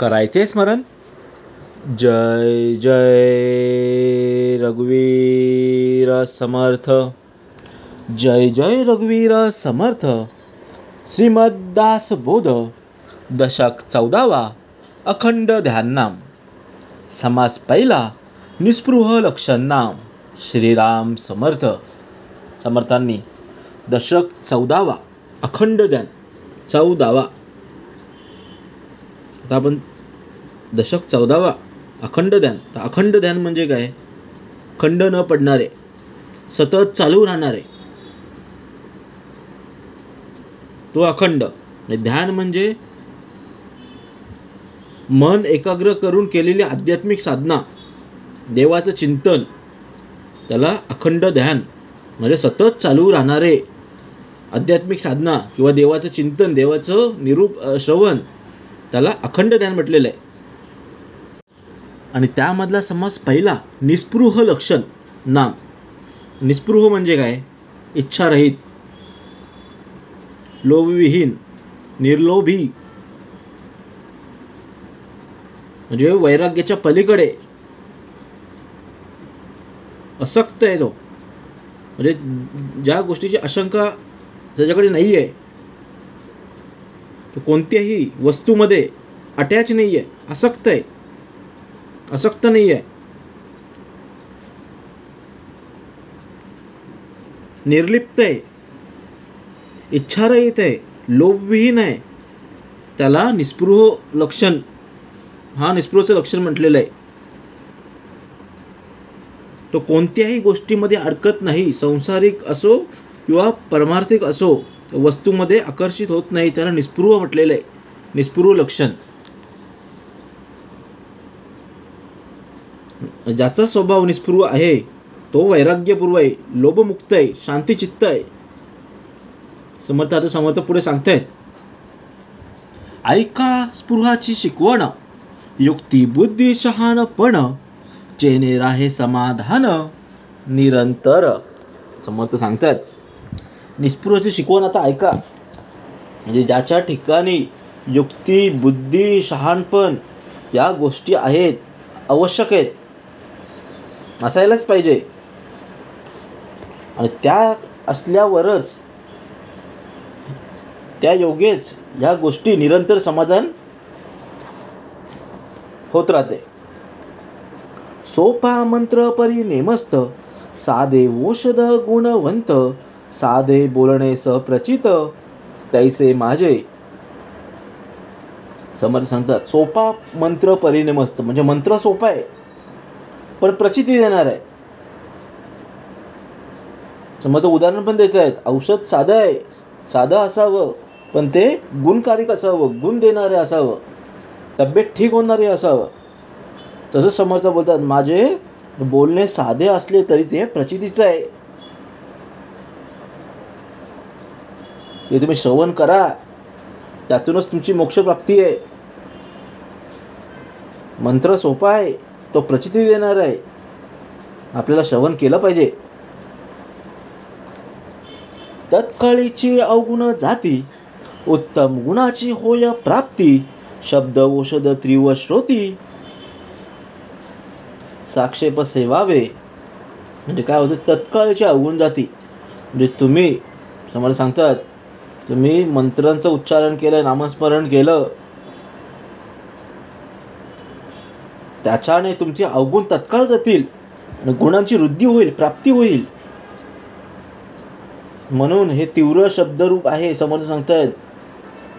करायचे स्मरण. जय जय रघुवीर समर्थ. जय जय रघुवीर समर्थ. श्रीमद्दासबोध दशक 14वा. अखंड ध्याननाम. समास पहिला. निस्पृह लक्षण नाम. श्रीराम समर्थ. समर्थांनी दशक 14वा अखंड ध्यान 14वा. आता आपण दशक 14वा अखंड ध्यान. तर अखंड ध्यान म्हणजे काय? खंड न पडणारे, सतत चालू राहणारे, तो अखंड. ध्यान म्हणजे मन एकाग्र करून केलेली आध्यात्मिक साधना, देवाचं चिंतन, त्याला अखंड ध्यान म्हणजे सतत चालू राहणारे आध्यात्मिक साधना किंवा देवाचं चिंतन, देवाचं श्रवण, त्याला अखंड ध्यान म्हटलेलं आहे. आणि त्यामधला समास पहिला निस्पृह लक्षण नाम. निस्पृह म्हणजे काय? इच्छारहित, लोभविहीन, निर्लोभी, म्हणजे वैराग्याच्या पलीकडे असक्त आहे तो. म्हणजे ज्या गोष्टीची आशंका त्याच्याकडे नाही आहे, तो कोणत्याही वस्तूमध्ये अटॅच नाही आहे, आसक्त आहे, आसक्त नाही आहे, निर्लिप्त आहे, इच्छारहित आहे, लोभविहीन आहे, त्याला निस्पृह लक्षण, हा निस्पृहचं लक्षण म्हटलेलं आहे. तो कोणत्याही गोष्टीमध्ये अडकत नाही, संसारिक असो किंवा परमार्थिक असो, वस्तूमध्ये आकर्षित होत नाही, त्याला निस्पृह म्हटलेलं आहे, निस्पृह लक्षण. ज्याचा स्वभाव निस्पृह आहे तो वैराग्यपूर्व आहे, लोभमुक्त आहे, शांतिचित्त आहे. समर्थ पुढे सांगतायत, ऐका स्पृहाची शिकवण, युक्ती बुद्धी शहाणपण, जेणे राहे समाधान निरंतर. समर्थ सांगतात निस्पृहाची शिकवण आता ऐका. म्हणजे ज्याच्या ठिकाणी युक्ती, बुद्धी, शहाणपण या गोष्टी आहेत, आवश्यक आहेत, असायलाच पाहिजे, आणि त्या असल्यावरच त्या योगेच या गोष्टी निरंतर समाधान होत राहते. सोपा मंत्र परी नेमस्त, साधे औषध गुणवंत, साधे बोलणे सप्रचित, तैसे माझे. समर्थ सांगतात सोपा मंत्र परी नेमस्त म्हणजे मंत्र सोपा आहे पण प्रचिती देणार आहे. समर्थ उदाहरण पण देत आहेत. औषध साधं आहे, साधं असावं पण ते गुणकारिक असावं, गुण देणारे असावं, तब्येत ठीक होणारे असावं. तसं समर्थ बोलतात माझे बोलणे साधे असले तरी ते प्रचितीचं आहे. ते तुम्ही श्रवण करा, त्यातूनच तुमची मोक्षप्राप्ती आहे. मंत्र सोपा आहे, तो प्रचिती देणार आहे, आपल्याला श्रवण केलं पाहिजे. तत्काळीची अवगुण जाती, उत्तम गुणाची होय प्राप्ती, शब्द औषध त्रिव श्रोती, साक्षेप सेवावे. म्हणजे काय होतं? तत्काळची अवगुण जाती म्हणजे तुम्ही, समर्थ सांगतात, तुम्ही मंत्रांचं उच्चारण केलं, नामस्मरण केलं, त्याच्याने तुमचे अवगुण तत्काळ जातील आणि गुणांची वृद्धी होईल, प्राप्ती होईल. म्हणून हे तीव्र शब्दरूप आहे. समर्थ सांगतात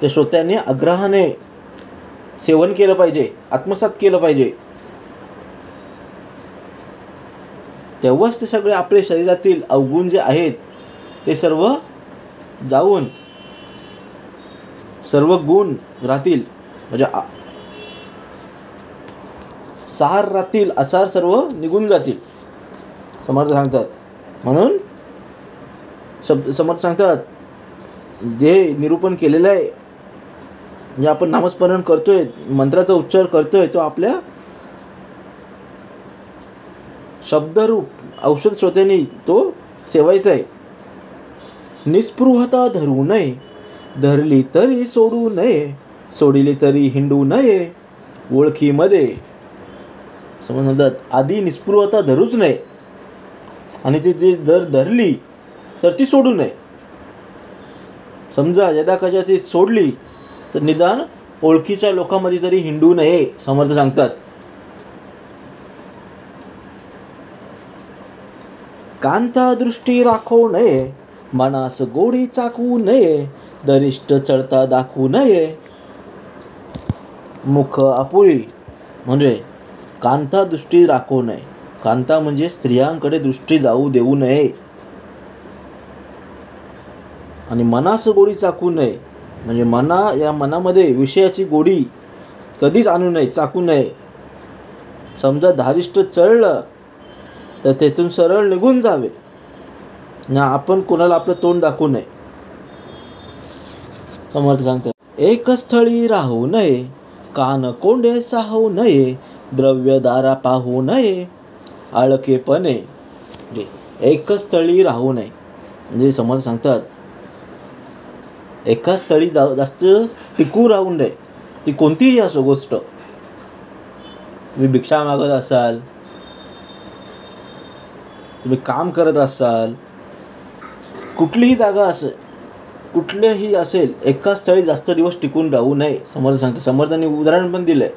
ते श्रोत्यांनी आग्रहाने सेवन केलं पाहिजे, आत्मसात केलं पाहिजे. तेव्हाच ते सगळे आपल्या शरीरातील अवगुण जे आहेत ते सर्व जाऊन सर्व गुण राहतील, म्हणजे सार राहतील, असार सर्व निघून जातील. समर्थ सांगतात. म्हणून समर्थ सांगतात जे निरूपण केलेलं आहे, जे आपण नामस्मरण करतोय, मंत्राचा उच्चार करतोय, तो आपल्या शब्दरूप औषध श्रोत्यांनी तो सेवायचा आहे. निस्पृहता धरू नये, धरली तरी सोडू नये, सोडिले तरी हिंडू नये, ओळखीमध्ये समज म्हणतात आधी निस्पृहता धरूच नये आणि ती जर धरली तर ती सोडू नये. समजा यदा कदाचित सोडली तर निदान ओळखीच्या लोकांमध्ये तरी हिंडू नये समर्थ सांगतात. कांता दृष्टी राखो नये, मनास गोडी चाकू नये, दरिष्ट चढता दाखवू नये. मुख आपुळी म्हणजे कांता दृष्टी राखो नये. कांता म्हणजे स्त्रियांकडे दृष्टी जाऊ देऊ नये. आणि मनास गोडी चाकू नये म्हणजे या मनामध्ये विषयाची गोडी कधीच आणू नये, चाकू नये. समजा धारिष्ट चढलं तर तेथून सरळ निघून जावे ना, आपण कोणाला आपलं तोंड दाखवू नये. समर्थ सांगतात, एक स्थळी राहू नये, कान कोंडे साहू नये, द्रव्यदारा पाहू नये, आळकेपणे. एक स्थळी राहू नये म्हणजे समर्थ सांगतात एका स्थळी जास्त टिकू राहू नये. ती कोणतीही असो गोष्ट. तुम्ही भिक्षा मागत असाल, तुम्ही काम करत असाल, कुठलीही जागा असेल, कुठलेही असेल, एका स्थळी जास्त दिवस टिकून राहू नये समर्थ सांगतात. समर्थांनी उदाहरण पण दिलं आहे.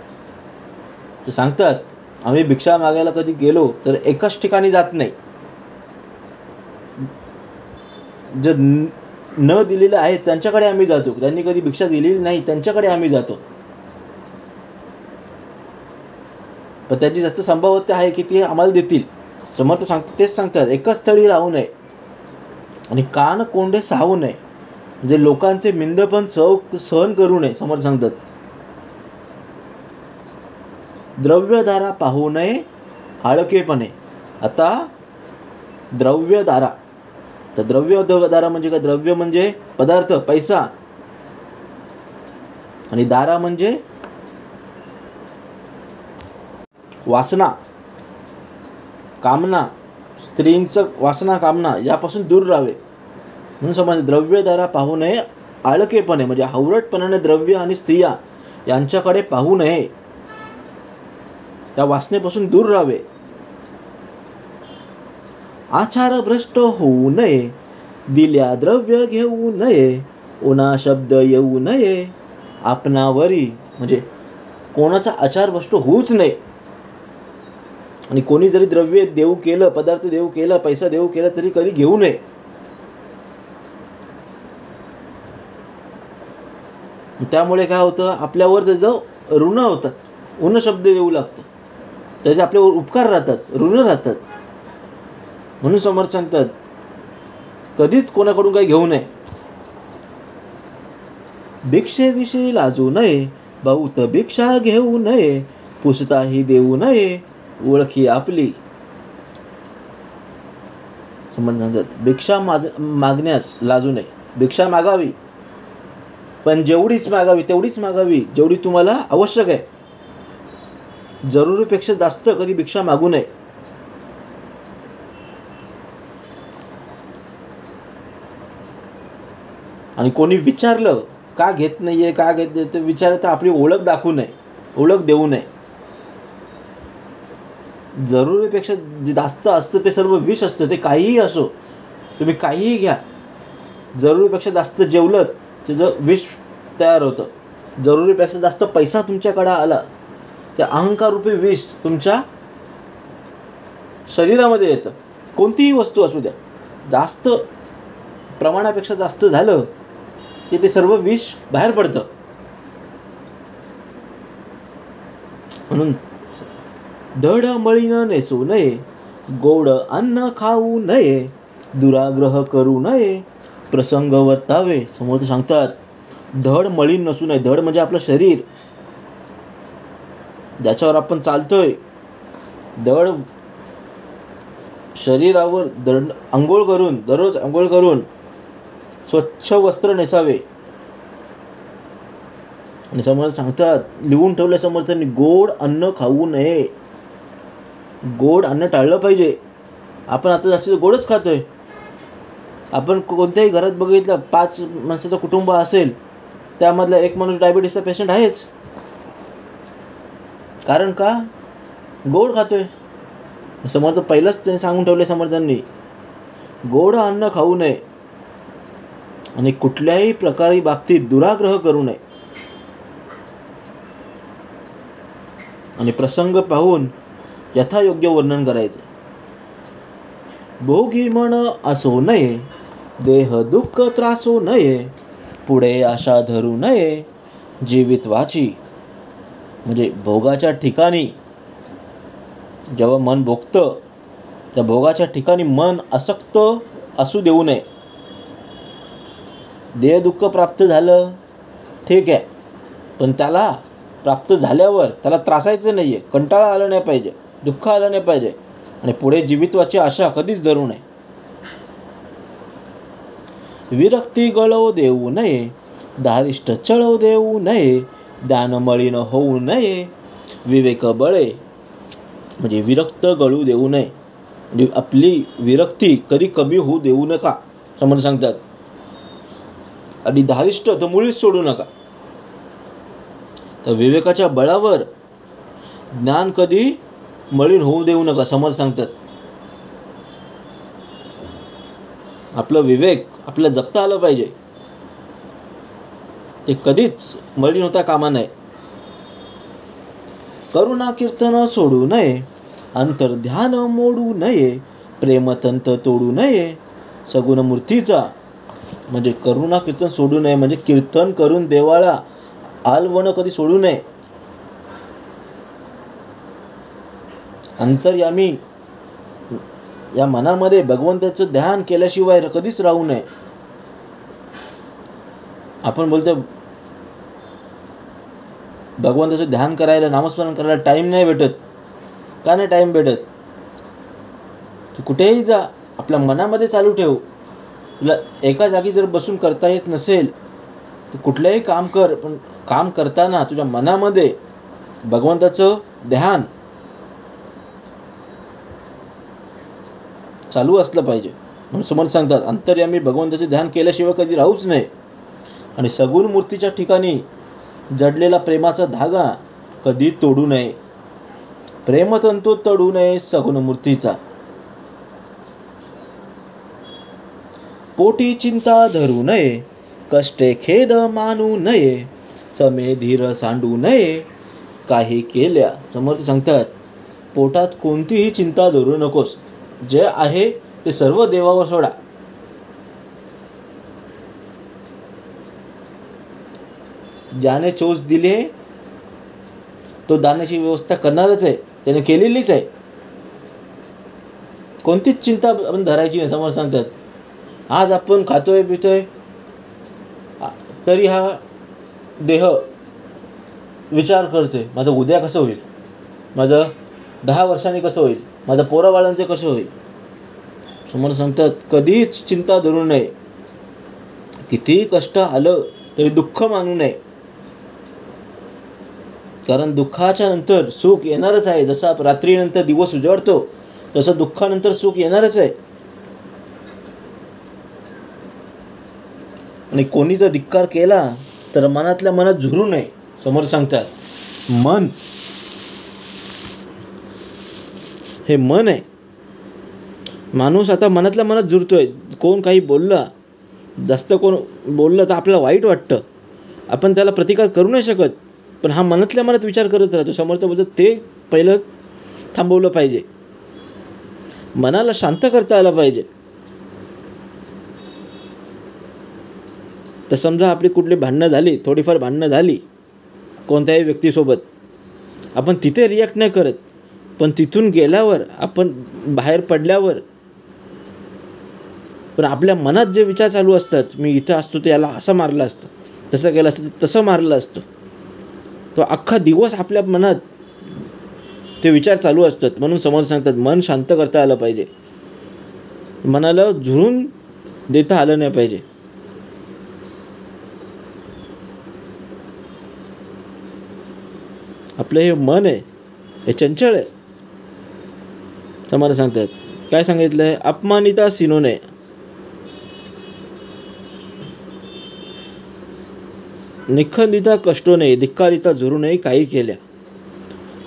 ते सांगतात आम्ही भिक्षा मागायला कधी गेलो तर एकाच ठिकाणी जात नाही. जे न दिलेले आहेत त्यांच्याकडे आम्ही जातो. त्यांनी कधी भिक्षा दिलेली नाही त्यांच्याकडे आम्ही जातो. पण त्याची जास्त संभाव्यता आहे की ते आम्हाला देतील. समर्थ तेच सांगतात एकाच स्थळी राहू नये आणि कान कोंडे सावू नये म्हणजे लोकांचे मिंद पण सहन करू नये. समर्थ सांगतात द्रव्यधारा पाहू नये, आळकेपणे. आता द्रव्यधारा, तर द्रव्यधारा म्हणजे काय? द्रव्य म्हणजे पदार्थ, पैसा, आणि दारा म्हणजे वासना, कामना, स्त्रींचं वासना कामना यापासून दूर राहावे म्हणून समज. द्रव्यधारा पाहू नये, आळकेपणे म्हणजे हावरटपणाने द्रव्य आणि स्त्रिया यांच्याकडे पाहू नये, त्या वासनेपासून दूर राहावे. आचार भ्रष्ट होऊ नये, दिल्या द्रव्य घेऊ नये, उना शब्द येऊ नये, आपणावरी म्हणजे कोणाचा आचार भ्रष्ट होऊच नये. आणि कोणी जरी द्रव्य देऊ केलं, पदार्थ देऊ केला, पैसा देऊ केला तरी कधी घेऊ नये. त्यामुळे काय होतं, आपल्यावर त्याचं ऋण होतात, उन शब्द देऊ लागतं, त्याचे आपल्यावर उपकार राहतात, ऋण राहतात. म्हणून समर्थ सांगतात कधीच कोणाकडून काही घेऊ नये. भिक्षेविषयी लाजू नये, बहुत भिक्षा घेऊ नये, पुसताही देऊ नये, ओळखी आपली. समर्थ सांगतात भिक्षा मागण्यास लाजू नये. भिक्षा मागावी पण जेवढीच मागावी तेवढीच मागावी जेवढी तुम्हाला आवश्यक आहे. जरुरीपेक्षा जास्त कधी भिक्षा मागू नये. आणि कोणी विचारलं का घेत नाहीये, का घेत नाही, ते विचारलं तर आपली ओळख दाखवू नये, ओळख देऊ नये. जरुरीपेक्षा जे जास्त असतं ते सर्व विष असतं. ते काहीही असो, तुम्ही काहीही घ्या, जरुरीपेक्षा जास्त जेवलं त्याचं विष तयार होतं. जरुरीपेक्षा जास्त पैसा तुमच्याकडे आला, ते अहंकाररूपी विष तुमच्या शरीरामध्ये येतं. कोणतीही वस्तू असू द्या, जास्त प्रमाणापेक्षा जास्त झालं की ते सर्व विष बाहेर पडतं. म्हणून धड मळीन नेसू नये, गोड अन्न खाऊ नये, दुराग्रह करू नये, प्रसंग वर्तावे. समोर सांगतात धड मळीन नसू नये. धड म्हणजे आपलं शरीर, ज्याच्यावर आपण चालतोय. धड शरीरावर अंघोळ करून, दररोज अंघोळ करून स्वच्छ वस्त्र नेसावे. आणि समोर सांगतात लिहून ठेवलं समर्थांनी गोड अन्न खाऊ नये. गोड अन्न टाळलं पाहिजे. आपण आता जास्त गोडच खातोय. आपण कोणत्याही घरात बघितलं 5 माणसाचं कुटुंब असेल त्यामधला एक माणूस डायबिटीसचा पेशंट आहेच. कारण का? गोड खातोय. समर्थ पहिलंच त्यांनी सांगून ठेवले, समर्थांनी गोड अन्न खाऊ नये आणि कुठल्याही प्रकारे बाबतीत दुराग्रह करू नये. आणि प्रसंग पाहून यथायोग्य वर्णन करायचं. भोगी मन असो नये, देह दुःख त्रासो नये, पुढे आशा धरू नये, जीवितवाची. म्हणजे भोगाच्या ठिकाणी जेव्हा मन भोगतं, त्या भोगाच्या ठिकाणी मन आसक्त असू देऊ नये. देह दुःख प्राप्त झालं ठीक आहे, पण त्याला प्राप्त झाल्यावर त्याला त्रासायचं नाही आहे, कंटाळा आला नाही पाहिजे, दुःख आलं नाही पाहिजे. आणि पुढे जीवित्वाची आशा कधीच धरू नये. विरक्ती गळवू देऊ नये, दारिष्ट चळवू देऊ नये, दान मळीन होऊ नये, विवेक बळे. म्हणजे विरक्त गळू देऊ नये, म्हणजे आपली विरक्ती कधी कमी होऊ देऊ नका, समोर सांगतात. आणि धारिष्ट तर मुळीच सोडू नका. तर विवेकाच्या बळावर ज्ञान कधी मळीन होऊ देऊ नका, समोर सांगतात. आपलं विवेक आपलं जपता आलं पाहिजे, ते कधीच मळीन होता कामा नये. करुणा कीर्तन सोडू नये, अंतर्ध्यान मोडू नये, प्रेमतंत तोडू नये, सगुण मूर्तीचा. म्हणजे करुणा कीर्तन सोडू नये म्हणजे कीर्तन करून देवाला आलवणं कधी सोडू नये. अंतर्यामी या मनामध्ये भगवंताचं ध्यान केल्याशिवाय कधीच राहू नये. आपण बोलतो भगवंताचं ध्यान करायला, नामस्मरण करायला टाईम नाही भेटत. का नाही टाईम भेटत? तू कुठेही जा, आपल्या मनामध्ये चालू ठेव. तुला एका जागी जर बसून करता येत नसेल तर कुठलंही काम कर, पण काम करताना तुझ्या मनामध्ये भगवंताचं ध्यान चालू असलं पाहिजे. म्हणून समर्थ सांगतात, अंतर्यामी भगवंताचे ध्यान केल्याशिवाय कधी राहूच नये. आणि सगुण मूर्तीच्या ठिकाणी जडलेला प्रेमाचा धागा कधी तोडू नये. प्रेमतंतू तोडू नये सगुण मूर्तीचा. पोटी चिंता धरू नये, कष्टे खेद मानू नये, समे धीर सांडू नये, काही केल्या. समर्थ सांगतात, पोटात कोणतीही चिंता धरू नकोस. जे आहे ते सर्व देवावर सोडा. ज्याने चोच दिली आहे तो दाण्याची व्यवस्था करणारच आहे, त्याने केलेलीच आहे. कोणतीच चिंता आपण धरायची नाही. समोर सांगतात, आज आपण खातोय पितोय तरी हा देह विचार करतोय, माझं उद्या कसं होईल, माझं 10 वर्षांनी कसं होईल, माझ्या पोराबाळांचं कसं होईल. समोर सांगतात, कधीच चिंता धरू नये. कितीही कष्ट आलं तरी दुःख मानू नये, कारण दुःखाच्या नंतर सुख येणारच आहे. जसा रात्रीनंतर दिवस उजाडतो तसं दुःखानंतर सुख येणारच आहे. आणि कोणी जर धिक्कार केला तर मनातल्या मनात झुरू नये. समोर सांगतात, मन हे मन आहे. माणूस आता मनातल्या मनात झुरतोय. कोण काही बोलला, जास्त कोण बोललं तर आपल्याला वाईट वाटतं, आपण त्याला प्रतिकार करू नाही शकत. पण हा मनातल्या मनात विचार करत राहतो. समर्थ बोलतो ते पहिलं थांबवलं पाहिजे. मनाला शांत करता आलं पाहिजे. तर समजा आपली कुठली भांडणं झाली, थोडीफार भांडणं झाली कोणत्याही व्यक्तीसोबत, आपण तिथे रिॲक्ट नाही करत, पण तिथून गेल्यावर, आपण बाहेर पडल्यावर पण आपल्या मनात जे विचार चालू असतात, मी इथं असतो तर याला असं मारलं असतं, तसं केलं असतं तर तसं मारलं असतं, तो अख्खा दिवस आपल्या मनात ते विचार चालू असतात. म्हणून समोर सांगतात, मन शांत करता आलं पाहिजे, मनाला झुरून देता आलं नाही पाहिजे. आपलं हे मन आहे हे चंचल आहे. समोर सांगतात, काय सांगितलं आहे, अपमानिता सिनो नये. निखंदिता कष्टो नये, धिक्कारिता झुरू नये काही केल्या.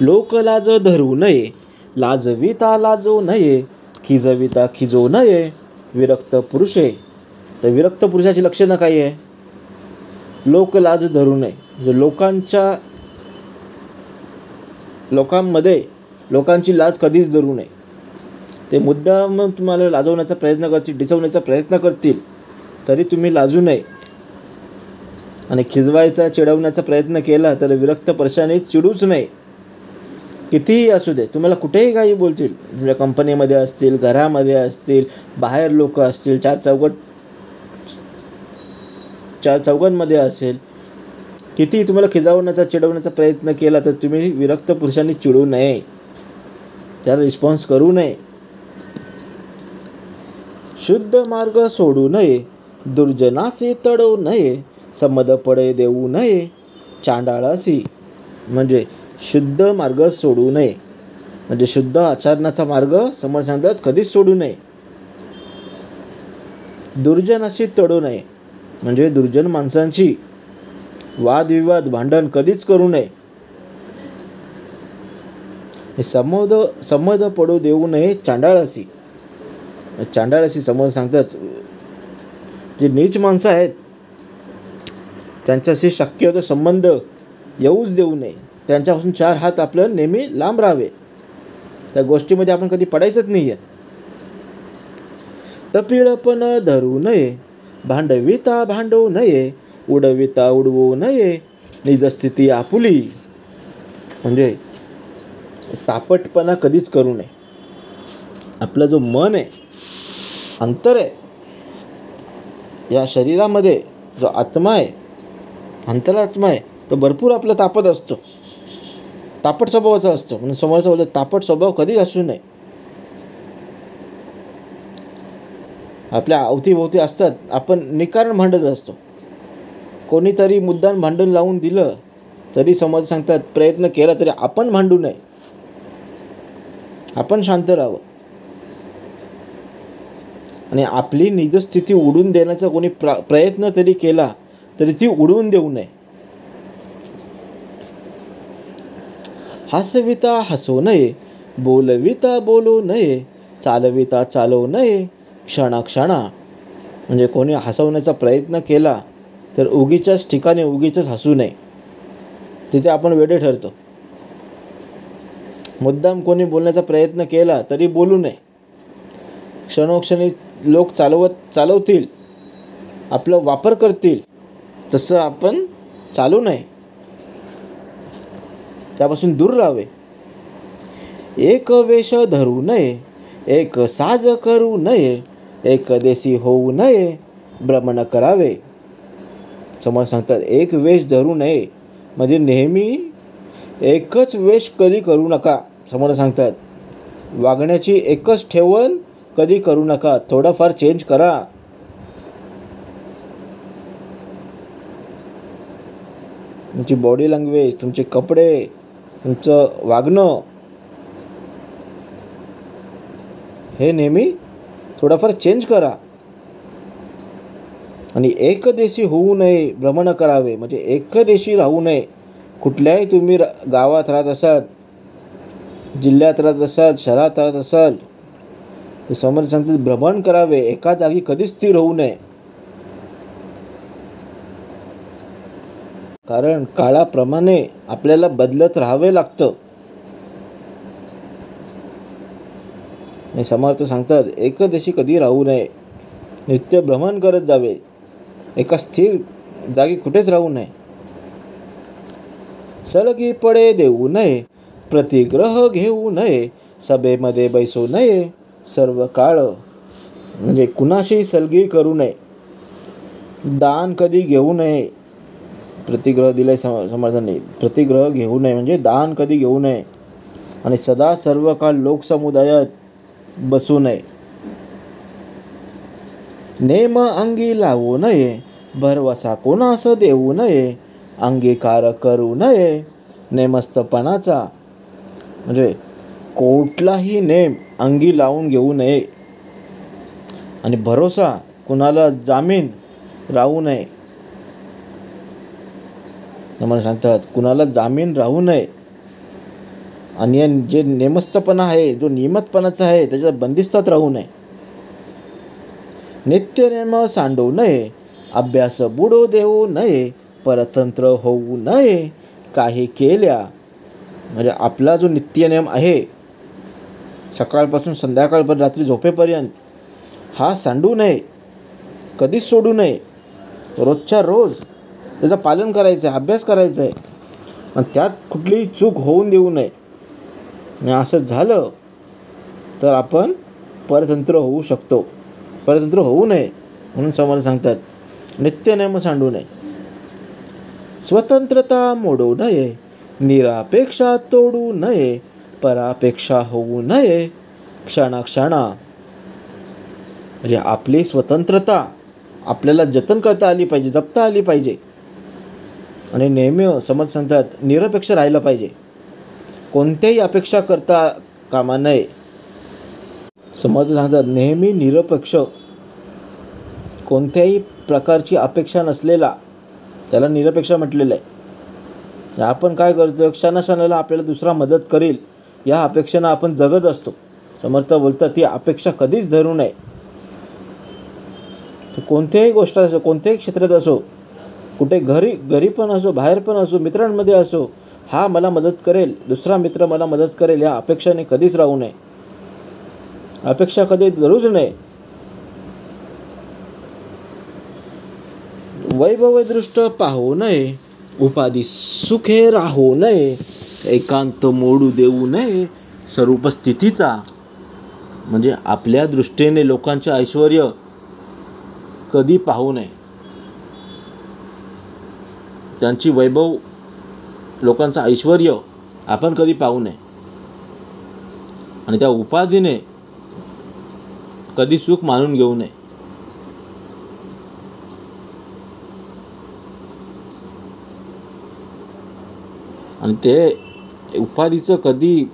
लोक लाज धरू नये, लाजविता लाजो नये, खिजविता खिजो नये, विरक्त पुरुषे. तर विरक्त पुरुषाची लक्षणं काय आहे? लोक लाज धरू नये, म्हणजे लोकांमध्ये लोकांची लाज कधीच धरू नये. ते मुद्दाम तुम्हाला लाजवण्याचा प्रयत्न करतील, डिसवण्याचा प्रयत्न करतील, तरी तुम्ही लाजू नये. आणि खिजवायचा चिडवण्याचा प्रयत्न केला तर विरक्त पुरुषाने चिडूच नये. कितीही असू दे, तुम्हाला कुठेही काही बोलतील, तुमच्या कंपनीमध्ये असतील, घरामध्ये असतील, बाहेर लोक असतील, चार चौघांमध्ये असेल, किती तुम्हाला खिजवण्याचा चिडवण्याचा प्रयत्न केला तर तुम्ही विरक्त पुरुषांनी चिडू नये, त्याला रिस्पॉन्स करू नये. शुद्ध मार्ग सोडू नये, दुर्जनासी तडवू नये, संमद पडे देऊ नये, चांडाळासी. म्हणजे शुद्ध मार्ग सोडू नये, म्हणजे शुद्ध आचरणाचा मार्ग समोर सांगतात कधीच सोडू नये. दुर्जनाशी तडू नये, म्हणजे दुर्जन माणसांची वादविवाद भांडण कधीच करू नये. संमद पडू देऊ नये, चांडाळासी. चांडाळासी समोर सांगतात जे नीच माणसं आहेत त्यांच्याशी शक्यतो संबंध येऊच देऊ नये, त्यांच्यापासून 4 हात आपलं नेहमी लांब राहावे, त्या गोष्टीमध्ये आपण कधी पडायचंच नाही आहे. तपिळपण धरू नये, भांडविता भांडवू नये, उडविता उडवू नये, निजस्थिती आपुली. म्हणजे तापटपणा कधीच करू नये. आपलं जो मन आहे, अंतर आहे, या शरीरामध्ये जो आत्मा आहे, अंतरात्मा आहे, तो भरपूर आपला तापट असतो, तापट स्वभावाचा असतो. म्हणून समोरचा बोलतो तापट स्वभाव कधी असू नये. आपल्या अवतीभोवती असतात, आपण निकारण भांडत असतो, कोणीतरी मुद्दाम भांडण लावून दिलं तरी समोर सांगतात प्रयत्न केला तरी आपण भांडू नये, आपण शांत राहावं. आणि आपली निजस्थिती उडून देण्याचा कोणी प्रयत्न तरी केला तरी ती उडवून देऊ नये. हसविता हसू नये, बोलविता बोलू नये, चालविता चालवू नये, क्षणाक्षणा. म्हणजे कोणी हसवण्याचा प्रयत्न केला तर उगीच्याच ठिकाणी उगीचच हसू नये, तिथे आपण वेडे ठरतो. मुद्दाम कोणी बोलण्याचा प्रयत्न केला तरी बोलू नये. क्षणोक्षणी लोक चालवतील, आपला वापर करतील, तसं आपण चालू नये, त्यापासून दूर राहावे. एक वेश धरू नये, एक साज करू नये, एक देशी होऊ नये, भ्रमण करावे. समोर सांगतात एक वेश धरू नये, म्हणजे नेहमी एकच वेश कधी करू नका. समोर सांगतात वागण्याची एकच ठेवण कधी करू नका, थोडाफार चेंज करा. तुमची बॉडी लँग्वेज, तुमचे कपडे, तुमचं वागणं हे नेहमी थोडाफार चेंज करा. आणि एकदेशी होऊ नये, भ्रमण करावे. म्हणजे एकदेशी राहू नये. कुठल्याही तुम्ही गावात राहत असाल, जिल्ह्यात राहत असाल, शहरात राहत असाल, ते समोर सांगतात भ्रमण करावे, एका जागी कधीच स्थिर होऊ नये. कारण काळाप्रमाणे आपल्याला बदलत राहावे लागतं. हे समर्थ सांगतात एकदेशी कधी राहू नये, नित्य भ्रमण करत जावे, एका स्थिर जागी कुठेच राहू नये. सळगी पडे देऊ नये, प्रतिग्रह घेऊ नये, सभेमध्ये बैसू नये, सर्व काळ. म्हणजे कुणाशी सलगी करू नये, दान कधी घेऊ नये. प्रतिग्रह दिले समर्थांनी, प्रतिग्रह घेऊ नये म्हणजे दान कधी घेऊ नये. आणि सदा सर्व काळ लोकसमुदायात बसू नये. नेम अंगी लावू नये, भरवसा कोणास देऊ नये, अंगीकार करू नये, नेमस्तपणाचा. म्हणजे कुठलाही नेम अंगी लावून घेऊ नये. आणि भरोसा कुणाला जामीन राहू नये. मला सांगतात कुणाला जामीन राहू नये. आणि जे नेमस्थपणा आहे, जो नियमितपणाचा आहे, त्याच्यात बंदिस्तात राहू नये. नित्यनेम सांडू नये, अभ्यास बुडू देऊ नये, परतंत्र होऊ नये काही केल्या. म्हणजे आपला जो नित्यनेम आहे, सकाळपासून संध्याकाळपर्यंत रात्री झोपेपर्यंत, हा सांडू नये, कधीच सोडू नये. रोजच्या रोज त्याचं पालन करायचं आहे, अभ्यास करायचा आहे, आणि त्यात कुठलीही चूक होऊन देऊ नये. आणि असं झालं तर आपण परतंत्र होऊ शकतो. परतंत्र होऊ नये म्हणून समर्थ सांगतात, नित्यनेम सांडू नये. स्वतंत्रता मोडू नये, निरापेक्षा तोडू नये, परापेक्षा होऊ नये क्षणाक्षणा. म्हणजे आपली स्वतंत्रता आपल्याला जतन करता आली पाहिजे, जपता आली पाहिजे. आणि नेहमी समर्थ सांगतात निरपेक्ष राहिलं पाहिजे, कोणत्याही अपेक्षा करता कामा नये. समर्थ सांगतात नेहमी निरपेक्ष, कोणत्याही प्रकारची अपेक्षा नसलेला, त्याला निरपेक्ष म्हटलेलं आहे. आपण काय करतो, क्षणाक्षणाला आपल्याला दुसरा मदत करेल या अपेक्षेनं आपण जगत असतो. समर्थ बोलतात ती अपेक्षा कधीच धरू नये. कोणत्याही गोष्ट असो, कोणत्याही क्षेत्रात असो, कुठे घरी पण असो, बाहेर पण असो, मित्रांमध्ये असो, हा मला मदत करेल, दुसरा मित्र मला मदत करेल या अपेक्षाने कधीच राहू नये. अपेक्षा कधी धरूच नये. वैभवदृष्ट पाहू नये, उपाधी सुखे राहू नये, एकांत मोडू देऊ नये स्वरूप स्थितीचा. म्हणजे आपल्या दृष्टीने लोकांचे ऐश्वर्य कधी पाहू नये, त्यांची वैभव, लोकांचं ऐश्वर्य आपण कधी पाहू नये, आणि त्या उपाधीने कधी सुख मानून घेऊ नये. आणि ते उपाधीचं कधी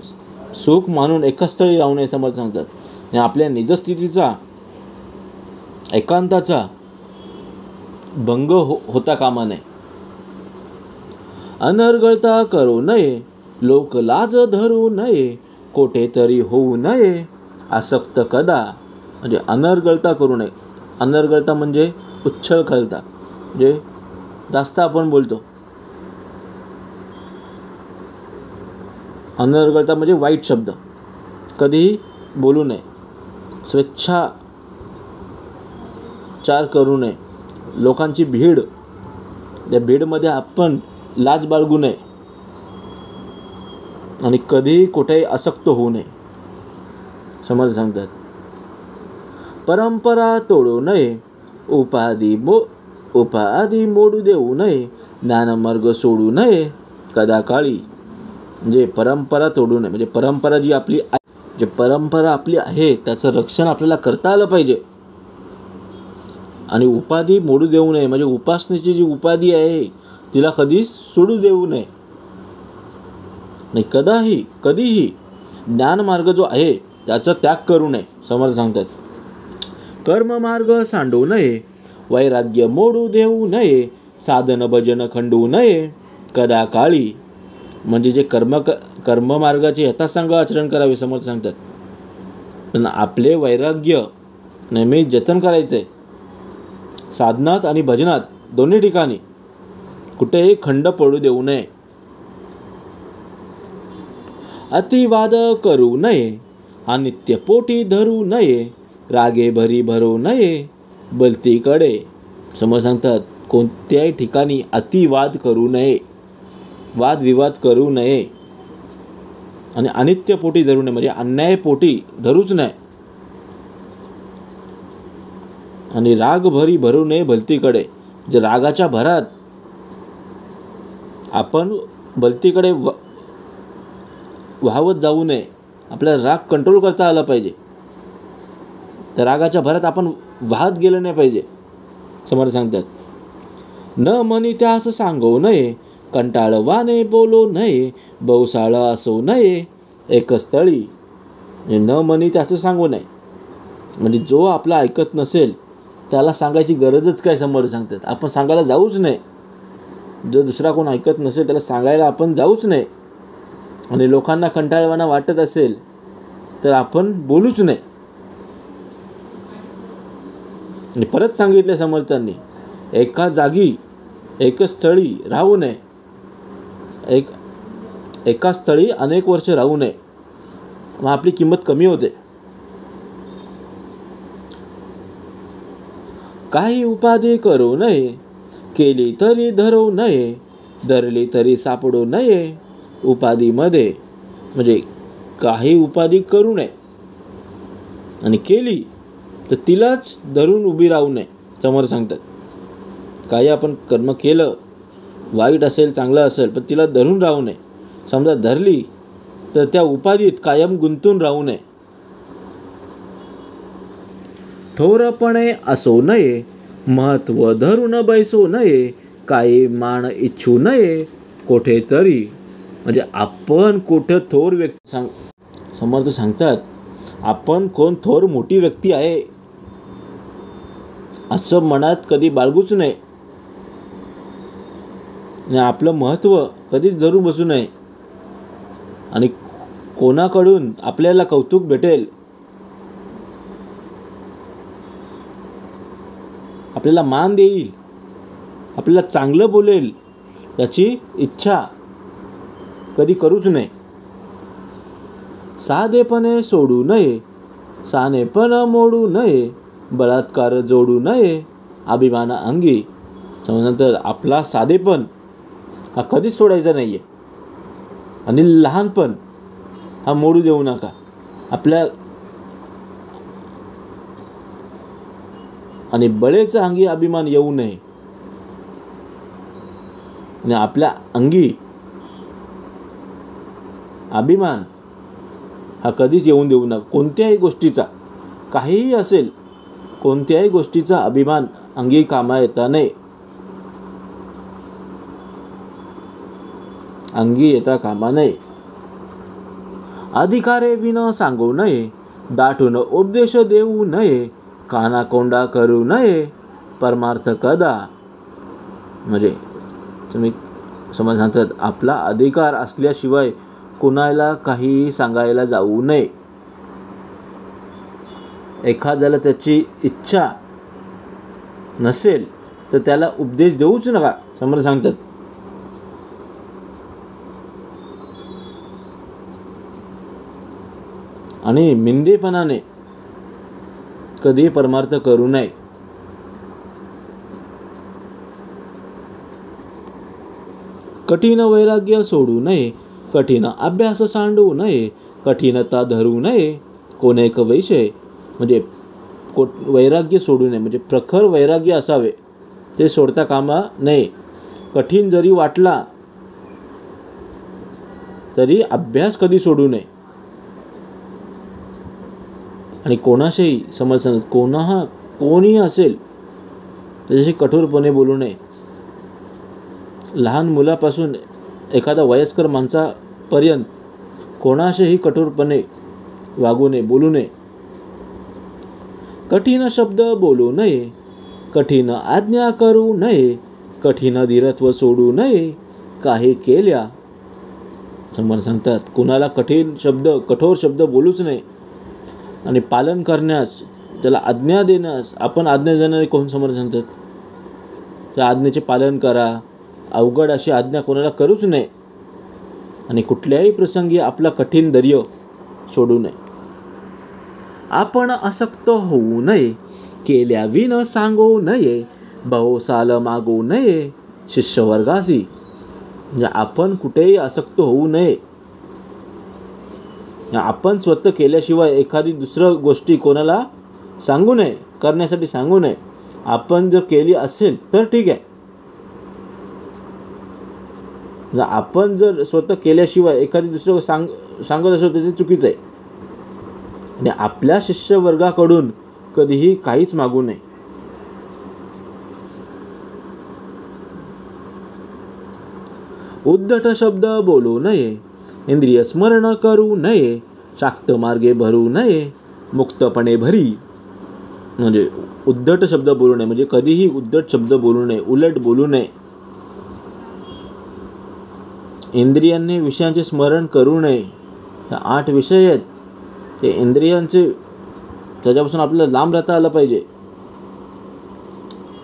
सुख मानून एकाच स्थळी राहू नये समर्थ सांगतात. आणि आपल्या निजस्थितीचा, एकांताचा भंग होता कामा नये. अनर्गळता करू नये, लोकलाज धरू नये, कोठेतरी होऊ नये आसक्त कदा. म्हणजे अनर्गळता करू नये. अनर्गळता म्हणजे उच्छळखळता, म्हणजे जास्त आपण बोलतो. अनर्गळता म्हणजे वाईट शब्द कधीही बोलू नये. स्वेच्छाचार करू नये. लोकांची भीड, त्या भीडमध्ये आपण लाज बाळगू नये. आणि कधीही कुठेही आसक्त होऊ नये समर्थ सांगतात. परंपरा तोडू नये, उपाधी मोडू देऊ नये, ज्ञानमार्ग सोडू नये कदाकाळी. म्हणजे परंपरा तोडू नये, म्हणजे परंपरा जी आपली आहे त्याचं रक्षण आपल्याला करता आलं पाहिजे. आणि उपाधी मोडू देऊ नये, म्हणजे उपासनेची जी उपाधी आहे तिला कधीच सोडू देऊ नये. नाही, कधीही ज्ञानमार्ग जो आहे त्याचा त्याग करू नये समर्थ सांगतात. कर्ममार्ग सांडू नये, वैराग्य मोडू देऊ नये, साधन भजन खंडू नये कदाकाळी. म्हणजे जे कर्ममार्गाचे यथासांग आचरण करावे समर्थ सांगतात. पण आपले वैराग्य नेहमी जतन करायचं आहे, साधनात आणि भजनात दोन्ही ठिकाणी कुठेही खंड पडू देऊ नये. अतिवाद करू नये, अनित्य पोटी धरू नये, रागे भरी भरू नये बलतीकडे. समोर सांगतात कोणत्याही ठिकाणी अतिवाद करू नये, वादविवाद करू नये, आणि अनित्य पोटी धरू नये, म्हणजे अन्याय पोटी धरूच नये, आणि राग भरी भरू नये भलतीकडे. जे रागाच्या भरात आपण भलतीकडे वाहवत जाऊ नये. आपल्याला राग कंट्रोल करता आला पाहिजे. त्या रागाच्या भरात आपण वाहत गेलं नाही पाहिजे समर्थ सांगतात. न मनी त्यास सांगू नये, कंटाळवाने बोलू नये, बहुसाळ असू नये एकच स्थळी. म्हणजे न मनी त्याचं सांगू नये, म्हणजे जो आपला ऐकत नसेल त्याला सांगायची गरजच काय समर्थ सांगतात. आपण सांगायला जाऊच नये. जो दुसरा कोण ऐकत नसेल त्याला सांगायला आपण जाऊच नये. आणि लोकांना कंटाळवाणा वाटत असेल तर आपण बोलूच नाही. आणि परत सांगितले समर्थांनी, एका जागी एकच स्थळी राहू नये, एका स्थळी अनेक वर्ष राहू नये, मग आपली किंमत कमी होते. काही उपाधी करू नये, केली तरी धरू नये, धरली तरी सापडू नये उपाधीमध्ये. म्हणजे काही उपाधी करू नये आणि केली तर तिलाच धरून उभी राहू नये. समोर सांगतात, काही आपण कर्म केलं, वाईट असेल चांगलं असेल, पण तिला धरून राहू नये. समजा धरली तर त्या उपाधीत कायम गुंतून राहू नये. थोरपणे असू नये, महत्त्व धरून बैसू नये, काही मान इच्छू नये कोठेतरी. म्हणजे आपण कुठं थोर व्यक्ती समर्थ सांगतात, आपण कोण थोर मोठी व्यक्ती आहे असं मनात कधी बाळगूच नये. आपलं महत्त्व कधीच धरून बसू नये. आणि कोणाकडून आपल्याला कौतुक भेटेल, आपल्याला मान देईल, आपल्याला चांगलं बोलेल याची इच्छा कधी करूच नये. साधेपणे सोडू नये, सानेपण मोडू नये, बलात्कार जोडू नये अभिमाना अंगी. त्यानंतर आपला साधेपण हा कधीच सोडायचा नाही आहे आणि लहानपण हा मोडू देऊ नका. आपल्या आणि बळेचा अंगी अभिमान येऊ नये आणि आपल्या अंगी अभिमान हा कधीच येऊन देऊ नका. कोणत्याही गोष्टीचा, काहीही असेल, कोणत्याही गोष्टीचा अभिमान अंगी कामा येता नये, अंगी येता कामा नये. अधिकारे विन सांगू नये, दाटून उपदेश देऊ नये, कानाकोंडा करू नये परमार्थ कदा. म्हणजे तुम्ही समज सांगतात, आपला अधिकार असल्याशिवाय कुणाला काहीही सांगायला जाऊ नये. एखाद्याला त्याची इच्छा नसेल तर त्याला उपदेश देऊच नका, समर्थ सांगतात. आणि मिंदेपणाने कधी परमार्थ करू नये. कठीण वैराग्य सोडू नये, कठीण अभ्यास सांडू नये, कठीणता धरू नये कोणेक वैशे. म्हणजे वैराग्य सोडू नये, म्हणजे प्रखर वैराग्य असावे, ते सोडता कामा नये. कठीण जरी वाटला तरी अभ्यास कधी सोडू नये. आणि कोणाशीही समजून कोणीही असेल त्याच्याशी कठोरपणे बोलू नये. लहान मुलापासून एखादा वयस्कर माणसापर्यंत कोणाशीही कठोरपणे वागू नये, बोलू नये. कठीण शब्द बोलू नये, कठीण आज्ञा करू नये, कठीण धीरत्व सोडू नये काही केल्या. समोर सांगतात, कुणाला कठोर शब्द बोलूच नये. आणि पालन करण्यास, त्याला आज्ञा देण्यास, आपण आज्ञा देणारे कोण समोर सांगतात, त्या आज्ञेचे पालन करा. अवघड अशी आज्ञा कोणाला करूच नये. आणि कुठल्याही प्रसंगी आपला कठीण धैर्य सोडू नये. आपण आसक्त होऊ नये, केल्या विन सांगू नये, बहुसाल मागू नये शिष्यवर्गासी. म्हणजे आपण कुठेही आसक्त होऊ नये. आपण स्वतः केल्याशिवाय एखादी दुसरं गोष्टी कोणाला सांगू नये, करण्यासाठी सांगू नये. आपण जर केली असेल तर ठीक आहे. आपण जर स्वतः केल्याशिवाय एखादी दुसरं सांगत असेल तर ते चुकीचं आहे. आणि आपल्या शिष्यवर्गाकडून कधीही काहीच मागू नये. उद्धट शब्द बोलू नये, इंद्रिय स्मरण करू नये, शाक्त मार्गे भरू नये मुक्तपणे भरी. म्हणजे उद्धट शब्द बोलू नये, म्हणजे कधीही उद्धट शब्द बोलू नये, उलट बोलू नये. इंद्रियांनी विषयांचे स्मरण करू नये. हे 8 विषय आहेत, ते इंद्रियांचे, त्याच्यापासून आपल्याला लांब राहता आलं पाहिजे.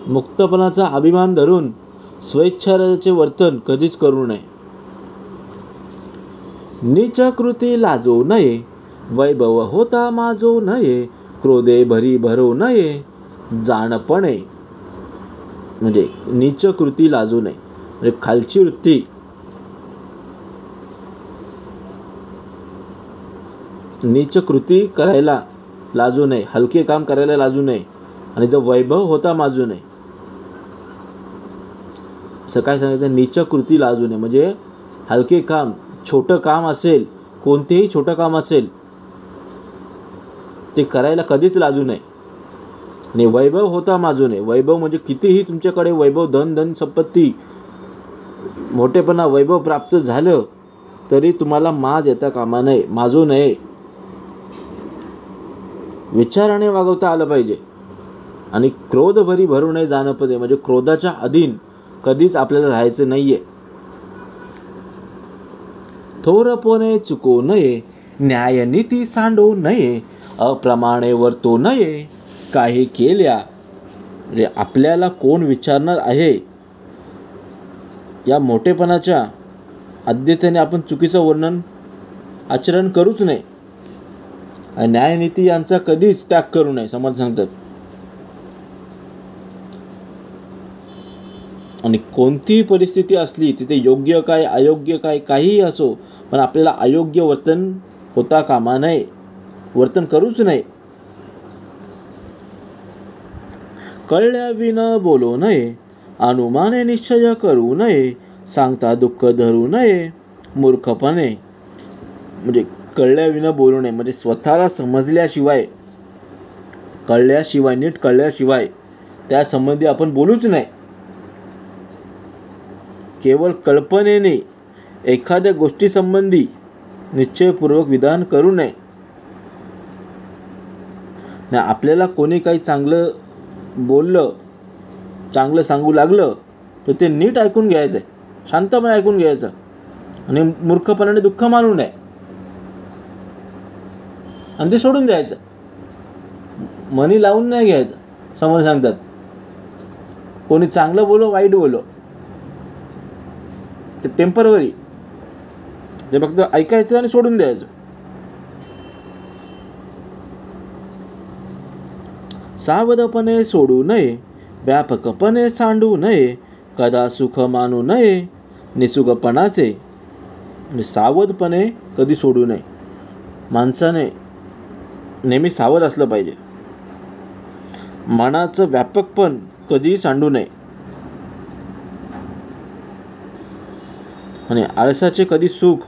मुक्तपणाचा अभिमान धरून स्वेच्छाचे वर्तन कधीच करू नये. नीच कृती लाजो नये, वैभव होता माजो नये, क्रोधे भरी भरो नये, जाणपणे. म्हणजे नीच कृती लाजू नये, म्हणजे खालची वृत्ती, नीच कृती करायला लाजू नये, हलके काम करायला लाजू नये, आणि जो वैभव होता माजू नये. असं काय सांगायचं? नीच कृती लाजू नये म्हणजे हलके काम, छोटं काम असेल, कोणतेही छोटं काम असेल ते करायला कधीच लाजू नये. आणि वैभव होता माजू नये. वैभव म्हणजे कितीही तुमच्याकडे वैभव, धन संपत्ती, मोठेपणा, वैभव प्राप्त झालं तरी तुम्हाला माज येता कामा नये, माजू नये. विचाराने वागवता आलं पाहिजे. आणि क्रोधभरी भरू नये, जाणपणे म्हणजे क्रोधाच्या अधीन कधीच आपल्याला राहायचं नाहीये. थोरपणे चुको नये, न्याय नीती सांडू नये, अप्रमाणे वर्तो नये, काही केल्या. म्हणजे आपल्याला कोण विचारणार आहे या मोठेपणाच्या आद्यतेने आपण चुकीचं वर्णन आचरण करूच नये. न्यायनीती यांचा कधीच त्याग करू नये, समर्थ सांगतात. आणि कोणतीही परिस्थिती असली तिथे योग्य काय अयोग्य काय काहीही असो, पण आपल्याला अयोग्य वर्तन होता कामा नये, वर्तन करूच नये. कळल्याविन बोलू नये, अनुमाने निश्चय करू नये, सांगता दुःख धरू नये, मूर्खपणे. म्हणजे कळल्याविना बोलू नये म्हणजे स्वतःला समजल्याशिवाय, कळल्याशिवाय, नीट कळल्याशिवाय त्या संबंधी आपण बोलूच नाही. केवळ कल्पनेने एखाद्या गोष्टीसंबंधी निश्चयपूर्वक विधान करू नये. नाही, आपल्याला कोणी काही चांगलं बोललं, चांगलं सांगू लागलं तर ते नीट ऐकून घ्यायचं आहे, शांतपणे ऐकून घ्यायचं, आणि मूर्खपणाने दुःख मानू नये आणि ते सोडून द्यायचं, मनी लावून नाही घ्यायचं. समोर सांगतात कोणी चांगलं बोलो वाईट बोलो ते टेम्परवरी, ते फक्त ऐकायचं आणि सोडून द्यायचं. सावधपणे सोडू नये, व्यापकपणे सांडू नये, कदा सुख मानू नये, निसुगपणाचे. म्हणजे सावधपणे कधी सोडू नये, माणसाने नेहमी सावध असलं पाहिजे. मनाचं व्यापकपण कधी सांडू नये, आणि आळसाचे कधी सुख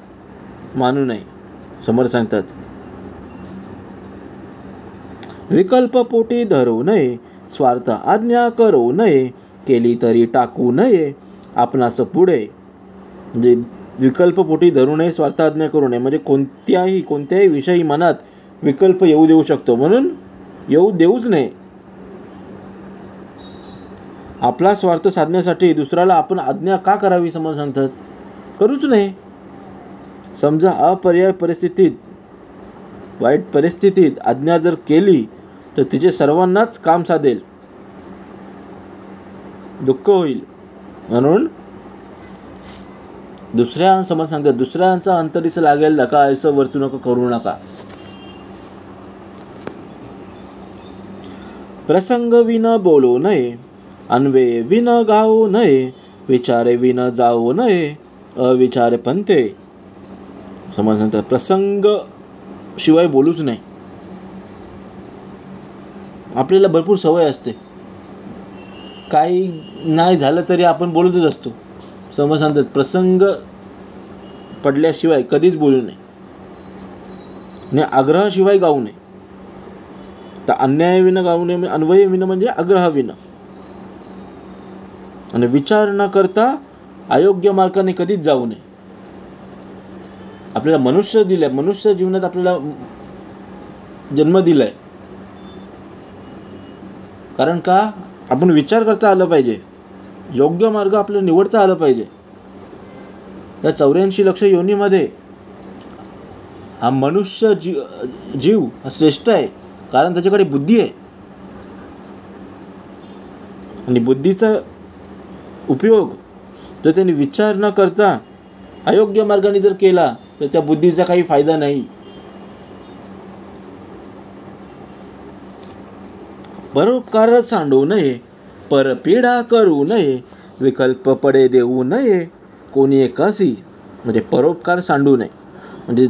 मानू नये. समर्थ सांगतात विकल्पपोटी धरू नये, स्वार्थ आज्ञा करू नये, केली तरी टाकू नये, आपणास पुढे. म्हणजे विकल्पपोटी धरू नये, स्वार्थ आज्ञा करू नये म्हणजे कोणत्याही विषयी मनात विकल्प येऊ देऊ शकतो, म्हणून येऊ देऊच नये. आपला स्वार्थ साधण्यासाठी दुसऱ्याला आपण आज्ञा का करावी, समोर सांगतात करूच नये. समजा अपर्याय परिस्थितीत, वाईट परिस्थितीत आज्ञा जर केली तर तिचे सर्वांनाच काम साधेल, दुःख होईल. म्हणून समोर सांगतात दुसऱ्यांचा अंतरीस लागेल नका, असं वर्तणूक करू नका. प्रसंग विन बोलू नये, अन्वये विन गाऊ नये, विचारे विन जाऊ नये, अविचारे पंथे. समोर सांगतात प्रसंग शिवाय बोलूच नाही. आपल्याला भरपूर सवय असते, काही नाही झालं तरी आपण बोलतच असतो. समोर सांगतात प्रसंग पडल्याशिवाय कधीच बोलू नये, आणि आग्रहाशिवाय गाऊ नये. तर अन्याय विना गाऊ नये, अन्वय विना म्हणजे आग्रह विना, आणि विचार न करता अयोग्य मार्गाने कधीच जाऊ नये. आपल्याला मनुष्य दिलाय, मनुष्य जीवनात आपल्याला जन्म दिलाय, कारण का आपण विचार करता आलं पाहिजे, योग्य मार्ग आपल्याला निवडता आलं पाहिजे. त्या 84 लक्ष योनीमध्ये हा मनुष्य जीव हा श्रेष्ठ आहे, कारण त्याच्याकडे बुद्धी आहे. आणि बुद्धीचा उपयोग जर त्यांनी विचार न करता अयोग्य मार्गाने जर केला तर त्या बुद्धीचा काही फायदा नाही. परोपकार सांडू नये, परपीडा करू नये, विकल्प पडे देऊ नये कोणी एकासी. म्हणजे परोपकार सांडू नये म्हणजे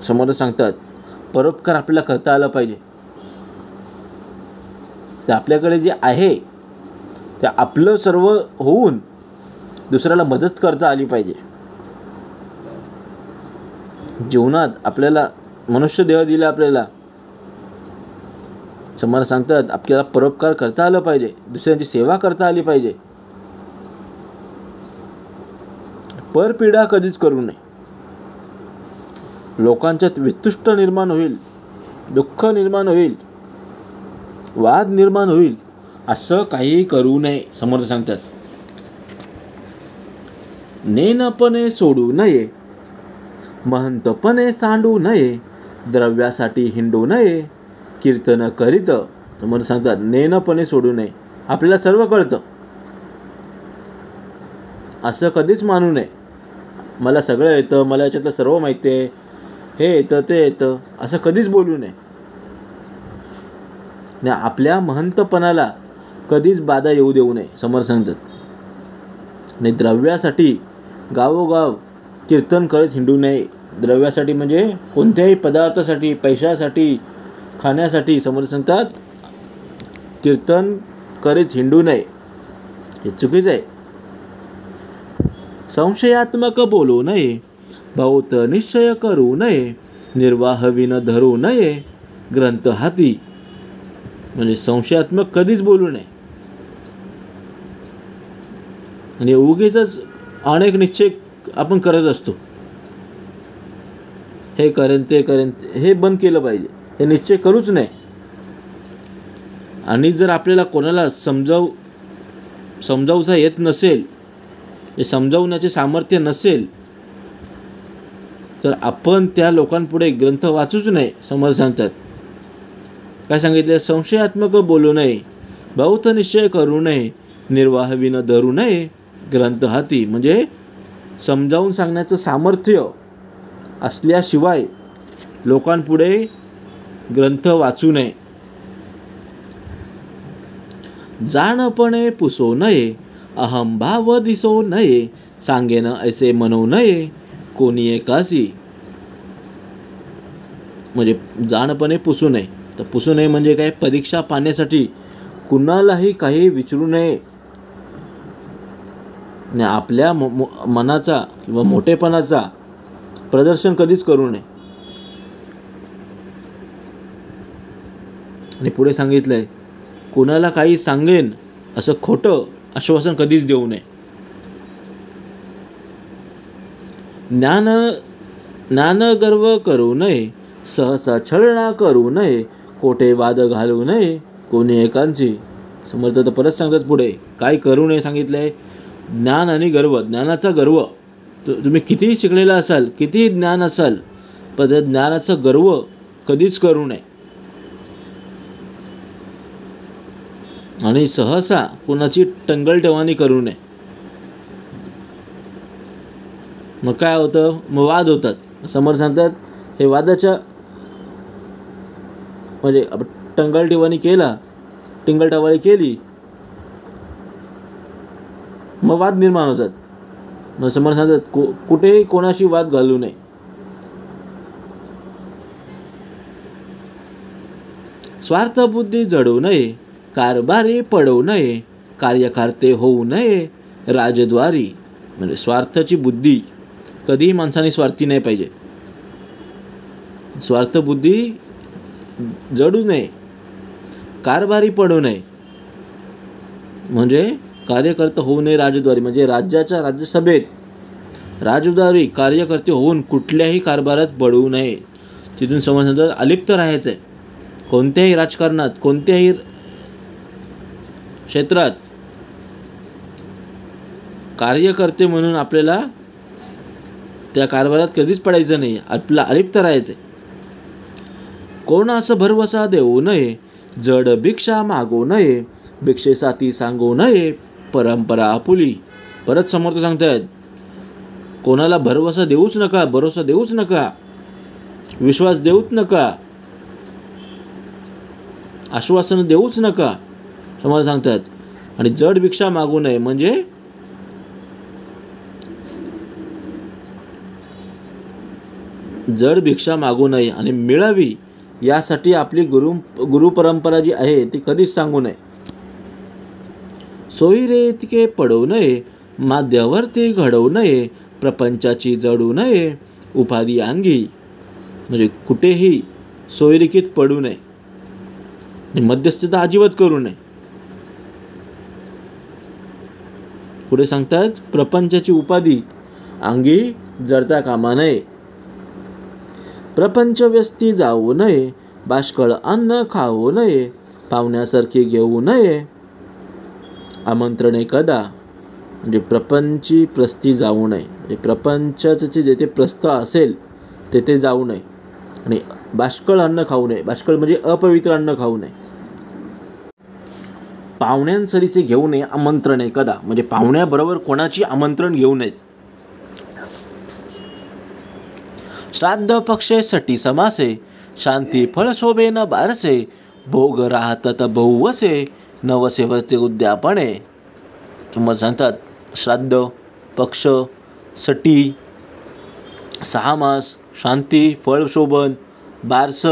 समोर सांगतात परोपकार आपल्याला करता आलं पाहिजे. ते आपल्याकडे जे आहे ते आपलं सर्व होऊन दुसऱ्याला मदत करता आली पाहिजे. जीवनात आपल्याला मनुष्य देह दिला, आपल्याला समोर सांगतात आपल्याला परोपकार करता आलं पाहिजे, दुसऱ्यांची सेवा करता आली पाहिजे. परपीडा कधीच करू नये. लोकांच्यात वितुष्ट निर्माण होईल, दुःख निर्माण होईल, वाद निर्माण होईल, असं काही करू नये. समोर सांगतात नेनपणे सोडू नये, महंतपणे सांडू नये, द्रव्यासाठी हिंडू नये, कीर्तन करीत. समोर सांगतात नेनपणे सोडू नये. आपल्याला सर्व कळतं असं कधीच मानू नये. मला सगळं येतं, मला याच्यातलं सर्व माहिती आहे, हे येतं ते येतं, असं कधीच बोलू नये. आणि आपल्या महंतपणाला कधीच बाधा येऊ देऊ नये. समोर सांगतात आणि द्रव्यासाठी गावोगाव कीर्तन करत हिंडू नये. द्रव्यासाठी म्हणजे कोणत्याही पदार्थासाठी, पैशासाठी, खाण्यासाठी समोर सांगतात कीर्तन करीत हिंडू नये. हे चुकीचं आहे. संशयात्मक बोलू नये, बहुत निश्चय करू नये, निर्वाह विन धरू नये, ग्रंथ हाती. म्हणजे संशयात्मक कधीच बोलू नये. आणि उगीच अनेक निश्चय आपण करत असतो, हे करेन ते करेन, हे बंद केलं पाहिजे. हे निश्चय करूच नाही. आणि जर आपल्याला कोणाला समजावता येत नसेल, हे समजावण्याचे सामर्थ्य नसेल, तर आपण त्या लोकांपुढे ग्रंथ वाचूच नाही. समोर सांगतात काय सांगितले, संशयात्मक बोलू नये, बहुत निश्चय करू नये, निर्वाह विन धरू नये, ग्रंथ हाती. म्हणजे समजावून सांगण्याचं सामर्थ्य असल्याशिवाय लोकांपुढे ग्रंथ वाचू नये. जाणपणे पुसू नये, अहंभाव दिसू नये, सांगेन ऐसे म्हणू नये कोणी एकासी. म्हणजे जाणपणे पुसू नये. तर पुसू नये म्हणजे काय, परीक्षा पाहण्यासाठी कुणालाही काही विचारू नये. आणि आपल्या मनाचा किंवा मोठेपणाचा प्रदर्शन कधीच करू नये. आणि पुढे सांगितलंय कुणाला काही सांगेन असं खोटं आश्वासन कधीच देऊ नये. ज्ञान गर्व करू नये, सहसा छळणा करू नये, कोठे वाद घालू नये कोणी एकांची. समर्थ तर परत सांगतात पुढे काय करू नये सांगितलंय, ज्ञान आणि गर्व. ज्ञानाचा गर्व, तुम्ही कितीही शिकलेला असाल, कितीही ज्ञान असाल, पण त्या ज्ञानाचा गर्व कधीच करू नये. आणि सहसा कोणाची टंगलटवाणी करू नये. मग काय होतं, मग वाद होतात. समोर सांगतात हे वादाच्या म्हणजे टंगलटवाणी केली मग वाद निर्माण होतात. मग समोर सांगतात कुठेही कोणाशी वाद घालू नये. स्वार्थबुद्धी जडू नये, कारभारी पडू नये, कार्यकर्ते होऊ नये राजद्वारी. म्हणजे स्वार्थाची बुद्धी कधीही माणसाने स्वार्थी नाही पाहिजे. स्वार्थबुद्धी जडू नये, कारभारी पडू नये, म्हणजे कार्यकर्ता होऊ नये राजद्वारी. म्हणजे राज्यसभेत राजद्वारी कार्यकर्ते होऊन कुठल्याही कारभारात पडू नये. तिथून समजून अलिप्त राहायचं आहे. कोणत्याही राजकारणात, कोणत्याही क्षेत्रात कार्यकर्ते म्हणून आपल्याला त्या कारभारात कधीच पडायचं नाही, आपला अलिप्त राहायचं. कोणा असं भरवसा देऊ नये, जड भिक्षा मागू नये, भिक्षेसाठी सांगू नये, परंपरा आपुली. परत समर्थ सांगतायत, कोणाला भरवसा देऊच नका, भरोसा देऊच नका, विश्वास देऊच नका, आश्वासन देऊच नका, समर्थ सांगतात. आणि जड भिक्षा मागू नये म्हणजे जड भिक्षा मागू नये आणि मिळावी यासाठी आपली गुरु परंपरा जी आहे ती कधीच सांगू नये. सोयीरे इतके पडू नये, माध्यवर्ती घडवू नये, प्रपंचाची जडू नये, उपाधी अंगी. म्हणजे कुठेही सोयरिकीत पडू नये आणि मध्यस्थता अजिबात करू नये. पुढे सांगतात, प्रपंचाची उपाधी अंगी जडता कामा नये, प्रपंच व्यस्ती जाऊ नये, बाष्कळ अन्न खाऊ नये, पाहुण्यासारखे घेऊ नये, आमंत्रणे कदा. म्हणजे प्रपंची प्रस्ती जाऊ नये, म्हणजे प्रपंचाचे जेथे प्रस्थ असेल तेथे जाऊ नये. आणि बाष्कळ अन्न खाऊ नये, बाष्कळ म्हणजे अपवित्र अन्न खाऊ नये, पाहुण्यांसरीसे घेऊ नये, आमंत्रणे कदा म्हणजे पाहुण्याबरोबर कोणाची आमंत्रण घेऊ नये. श्राद्ध पक्षे सटी समासे, शांती फळ शोभे न बारसे, भोग राहतात बहुवसे, नवसे वरते उद्यापणे. किंमत सांगतात, श्राद्ध पक्ष, सटी, 6 मास, शांती, फळ शोभन, बारस,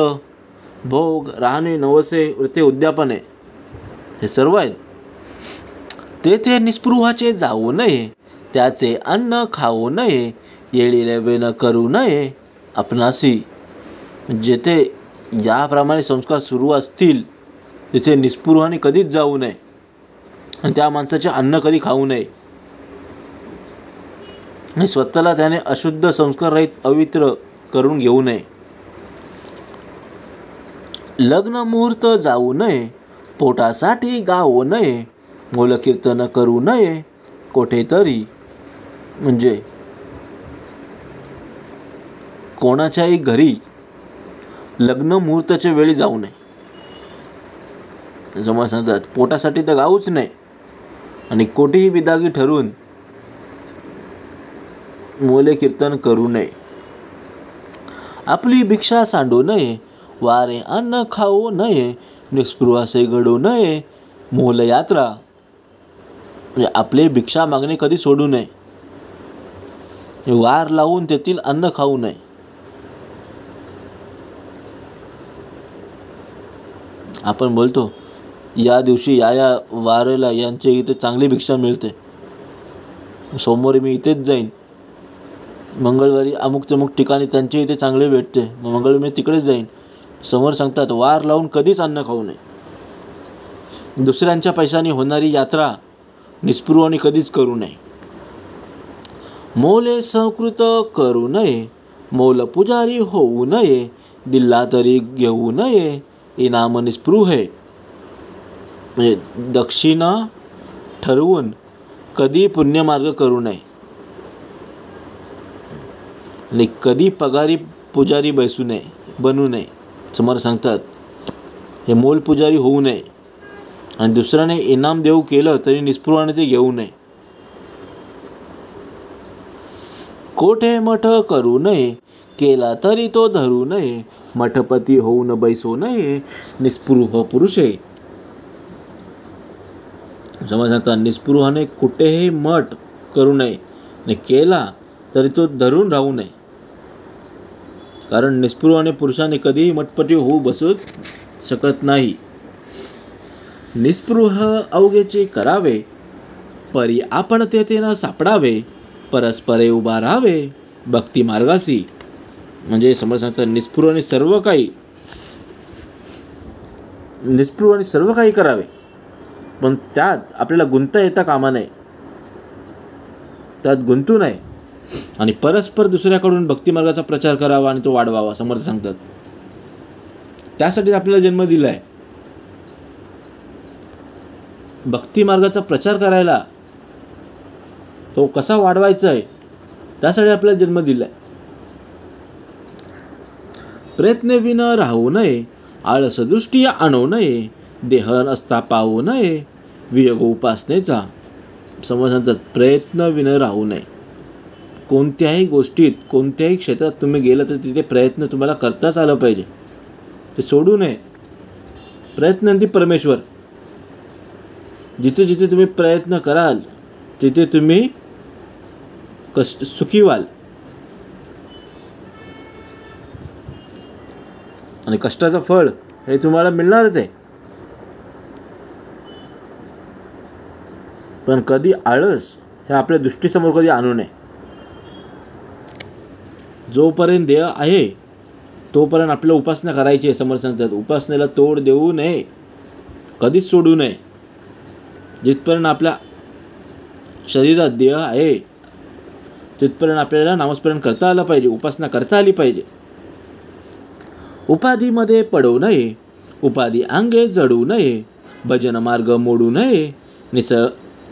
भोग, राहणे, नवसे वरते उद्यापने, हे सर्व आहेत. तेथे निस्पृहाचे जाऊ नये, त्याचे अन्न खाऊ नये, येळीले वेन करू नये, आपणासी. जेथे याप्रमाणे संस्कार सुरू असतील तिथे निस्पृहाने कधीच जाऊ नये आणि त्या माणसाचे अन्न कधी खाऊ नये आणि स्वतःला त्याने अशुद्ध संस्कार रहित पवित्र करून घेऊ नये. लग्न मुहूर्त जाऊ नये, पोटासाठी गाऊ नये, मोलकीर्तन करू नये, कोठेतरी. म्हणजे कोणाच्याही घरी लग्न मुहूर्ताच्या वेळी जाऊ नये. समज सांगतात, पोटासाठी तर गाऊच नाही आणि कोठेही बिदागी ठरवून मोले कीर्तन करू नये. आपली भिक्षा सांडू नये, वारे अन्न खाऊ नये, निस्पृहासे घडू नये, मोलयात्रा. म्हणजे आपले भिक्षा मागणे कधी सोडू नये, वार लावून तेथील अन्न खाऊ नये. आपण बोलतो या दिवशी या वारेला यांच्या इथे चांगली भिक्षा मिळते, सोमवारी मी इथेच जाईन, मंगळवारी अमुक तमुक ठिकाणी त्यांच्या इथे चांगले भेटते, मंगळवारी मी तिकडेच जाईन. समोर सांगतात, वार लावून कधीच अन्न खाऊ नये. दुसऱ्यांच्या पैशाने होणारी यात्रा निस्पृहाने कधीच करू नये. मोले संस्कृत करू नये, मोल पुजारी होऊ नये, दिल्ला तरी घेऊ नये, इनाम निस्पृहे. म्हणजे दक्षिणा ठरवून कधी पुण्यमार्ग करू नये आणि कधी पगारी पुजारी बनू नये. समोर सांगतात, हे मोल पुजारी होऊ नये आणि दुसऱ्याने इनाम देऊ केलं तरी निस्पृहाने ते घेऊ नये. कोठे मठ करू नये, केला तरी तो धरू नये, मठपती होऊन बैसू नये, निस्पृह पुरुषे. समजता, निस्पृहाने कुठेही मठ करू नये आणि केला तरी तो धरून राहू नये. कारण निस्पृहाने पुरुषाने कधीही मठपती होऊ बसू शकत नाही. निस्पृह अवघेचे करावे, परी आपण तेथे न सापडावे, परस्परे उभा राहावे, भक्ती मार्गासी. म्हणजे समज सांगतात, निस्पृहाने सर्व काही करावे, पण त्यात आपल्याला गुंता येता कामा नये, त्यात गुंतू नये आणि परस्पर दुसऱ्याकडून भक्तिमार्गाचा प्रचार करावा आणि तो वाढवावा. समर्थ सांगतात, त्यासाठी आपल्याला जन्म दिला आहे, भक्तिमार्गाचा प्रचार करायला. तो कसा वाढवायचा आहे त्यासाठी आपल्याला जन्म दिलाय. प्रयत्नविन राहू नये, आळस दृष्टी आणू नये, देह असता पाहू नये, वियोग उपासनेचा. समज सांगतात प्रयत्नविन राहू नये. कोणत्याही गोष्टीत कोणत्याही क्षेत्रात तुम्ही गेलं तर तिथे प्रयत्न तुम्हाला करताच आलं पाहिजे, ते सोडू नये. प्रयत्नांती परमेश्वर. जिथे जिथे तुम्ही प्रयत्न कराल तिथे तुम्ही सुखी व्हाल. आणि कष्टाचं फळ हे तुम्हाला मिळणारच आहे. पण कधी आळस हे आपल्या दृष्टीसमोर कधी आणू नये. जोपर्यंत देह आहे तोपर्यंत आपल्याला उपासना करायची आहे. समर्थ सांगतात उपासनेला तोड देऊ नये, कधीच सोडू नये. जिथपर्यंत आपल्या शरीरात देह आहे तिथपर्यंत आपल्याला नामस्मरण करता आलं पाहिजे, उपासना करता आली पाहिजे. उपाधीमध्ये पडू नये, उपाधी अंगे जडू नये, भजन मार्ग मोडू नये,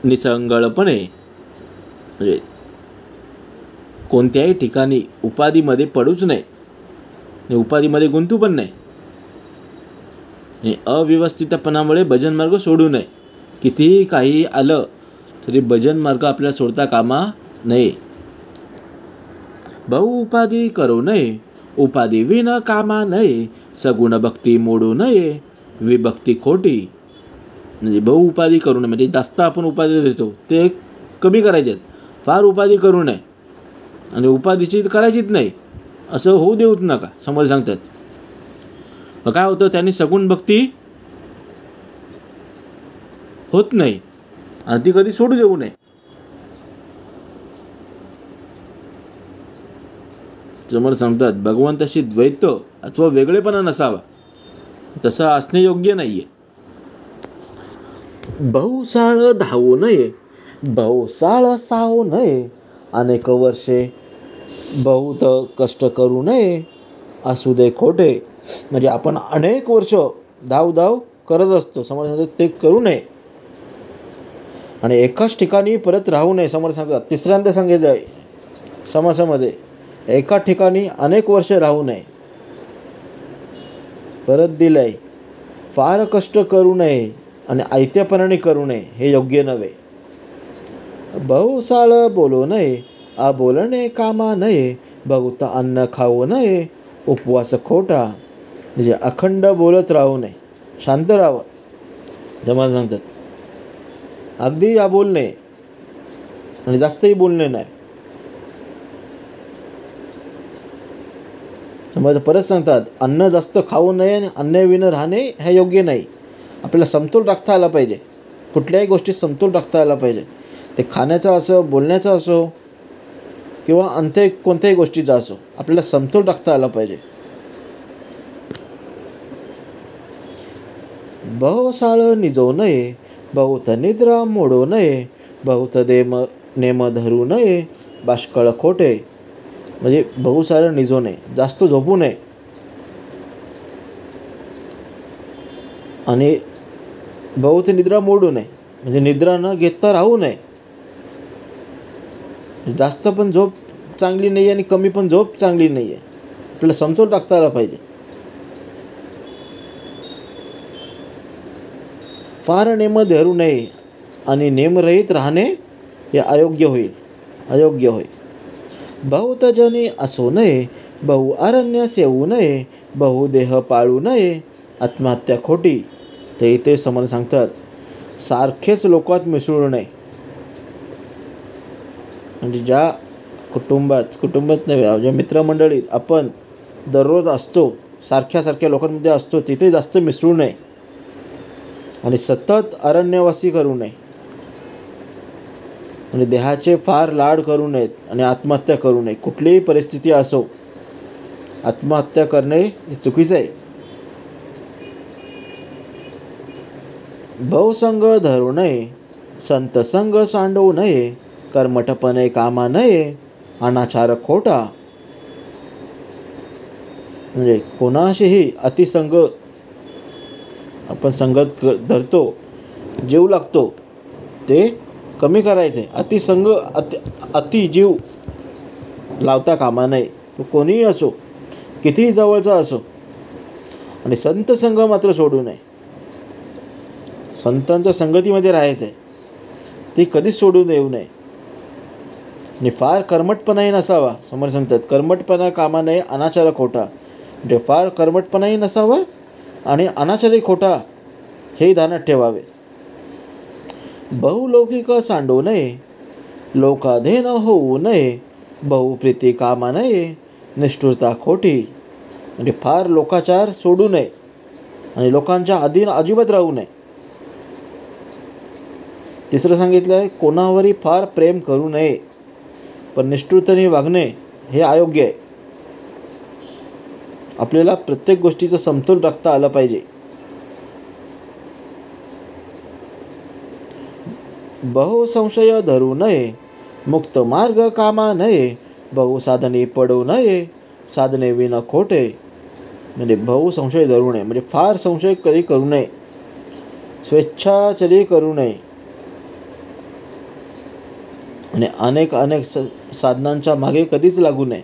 निसंगळपणे. म्हणजे कोणत्याही ठिकाणी उपाधीमध्ये पडूच नये, उपाधीमध्ये गुंतू पण नाही. अव्यवस्थितपणामुळे भजन मार्ग सोडू नये. कितीही काही आलं तरी भजन मार्ग आपल्याला सोडता कामा नये. बहु उपाधी करू नये, उपाधी विन कामा नये, सगुण भक्ती मोडू नये, विभक्ती खोटी. म्हणजे बहु उपाधी करू नये म्हणजे जास्त आपण उपाधी देतो ते कमी करायचे आहेत. फार उपाधी करू नये आणि उपाधीची करायचीच नाही असं होऊ देऊच नका, समोर सांगतात. मग काय होतं, त्यांनी सगुण भक्ती होत नाही आणि ती कधी सोडू देऊ नये. समोर सांगतात भगवंताशी द्वैत अथवा वेगळेपणा नसावा, तसं असणे योग्य नाहीये. बहुसाळ धावू नये, बहुसाळ सावू नये, अनेक वर्षे बहुत कष्ट करू नये, असू दे खोटे. म्हणजे आपण अनेक वर्ष धाव करत असतो, समोर सांगतात ते करू नये. आणि एकाच ठिकाणी परत राहू नये. समोर सांगतात तिसऱ्यांदा सांगितलं आहे समासामध्ये, एका ठिकाणी अनेक वर्ष राहू नये. परत दिलंय फार कष्ट करू नये आणि आयत्यापणाने करू नये, हे योग्य नव्हे. बहुसाळ बोलू नये, बोलणे कामा नये, बहुत अन्न खाऊ नये, उपवास खोटा. म्हणजे अखंड बोलत राहू नये, शांत राहावं. जमा सांगतात अगदी बोलणे आणि जास्तही बोलणे नाही. समजा परत सांगतात अन्न जास्त खाऊ नये आणि अन्नविण राहणे हे योग्य नाही. आपल्याला समतोल राखता आला पाहिजे, कुठल्याही गोष्टीत समतोल राखता आला पाहिजे. ते खाण्याचा असो, बोलण्याचा असो किंवा अंत्य कोणत्याही गोष्टीचा असो, आपल्याला समतोल राखता आला पाहिजे. बहुसाळ निजवू नये, बहुत निद्रा मोडू नये, बहुत नेम धरू नये, बाष्कळ खोटे. म्हणजे बहुसाळ निजवू नये, जास्त झोपू नये आणि बहुत निद्रा मोडू नये. म्हणजे निद्रा न घेता राहू नये. जास्त पण झोप चांगली नाही आहे आणि कमी पण झोप चांगली नाही आहे. आपल्याला समतोल राखता आला पाहिजे. फार नेम धरू नये आणि नेमरहित राहणे हे अयोग्य होईल. बहुत जने असू नये, बहु अरण्य सेवू नये, बहु देह पाळू नये, आत्महत्या खोटी. ते इथे समोर सांगतात सारखेच लोकात मिसळू नये. म्हणजे ज्या कुटुंबात नव्हे, ज्या मित्रमंडळीत आपण दररोज असतो, सारख्या लोकांमध्ये असतो, तिथे जास्त मिसळू नये. आणि सतत अरण्यवासी करू नये. म्हणजे देहाचे फार लाड करू नयेत आणि आत्महत्या करू नये. कुठलीही परिस्थिती असो, आत्महत्या करणे हे चुकीचं आहे. बहुसंग धरू नये, संत संग सांडवू नये, कर्मठपणे कामा नये, अनाचार खोटा. म्हणजे कोणाशीही अतिसंग आपण संगत धरतो, जीव लागतो, ते कमी करायचे. अतिसंग अति जीव लावता कामा नये. तो कोणीही असो, कितीही जवळचा असो. आणि संत संग मात्र सोडू नये. संतांच्या संगतीमध्ये राहायचं आहे, ती कधीच सोडून येऊ नये. आणि फार कर्मटपणाही नसावा. समोर सांगतात कर्मटपणा कामा नये अनाचार खोटा. म्हणजे फार कर्मटपणाही नसावा आणि अनाचारही खोटा, हे ध्यानात ठेवावे. बहुलौकिक सांडू नये, लोकाधीन होऊ नये, बहुप्रीती कामा नये, निष्ठुरता खोटी. म्हणजे फार लोकाचार सोडू नये आणि लोकांच्या अधीन अजिबात राहू नये. तिसरं सांगितलं आहे कोणावरही फार प्रेम करू नये, पण निष्ठुरतेने वागणे हे अयोग्य आहे. आपल्याला प्रत्येक गोष्टीचा समतोल राखता आला पाहिजे. बहुसंशय धरू नये, मुक्त मार्ग कामा नये, बहुसाधने पडू नये, साधने विना खोटे. म्हणजे बहुसंशय धरू नये म्हणजे फार संशय कधी करू नये, स्वेच्छाचरी करू नये आणि अनेक साधनांच्या मागे कधीच लागू नये.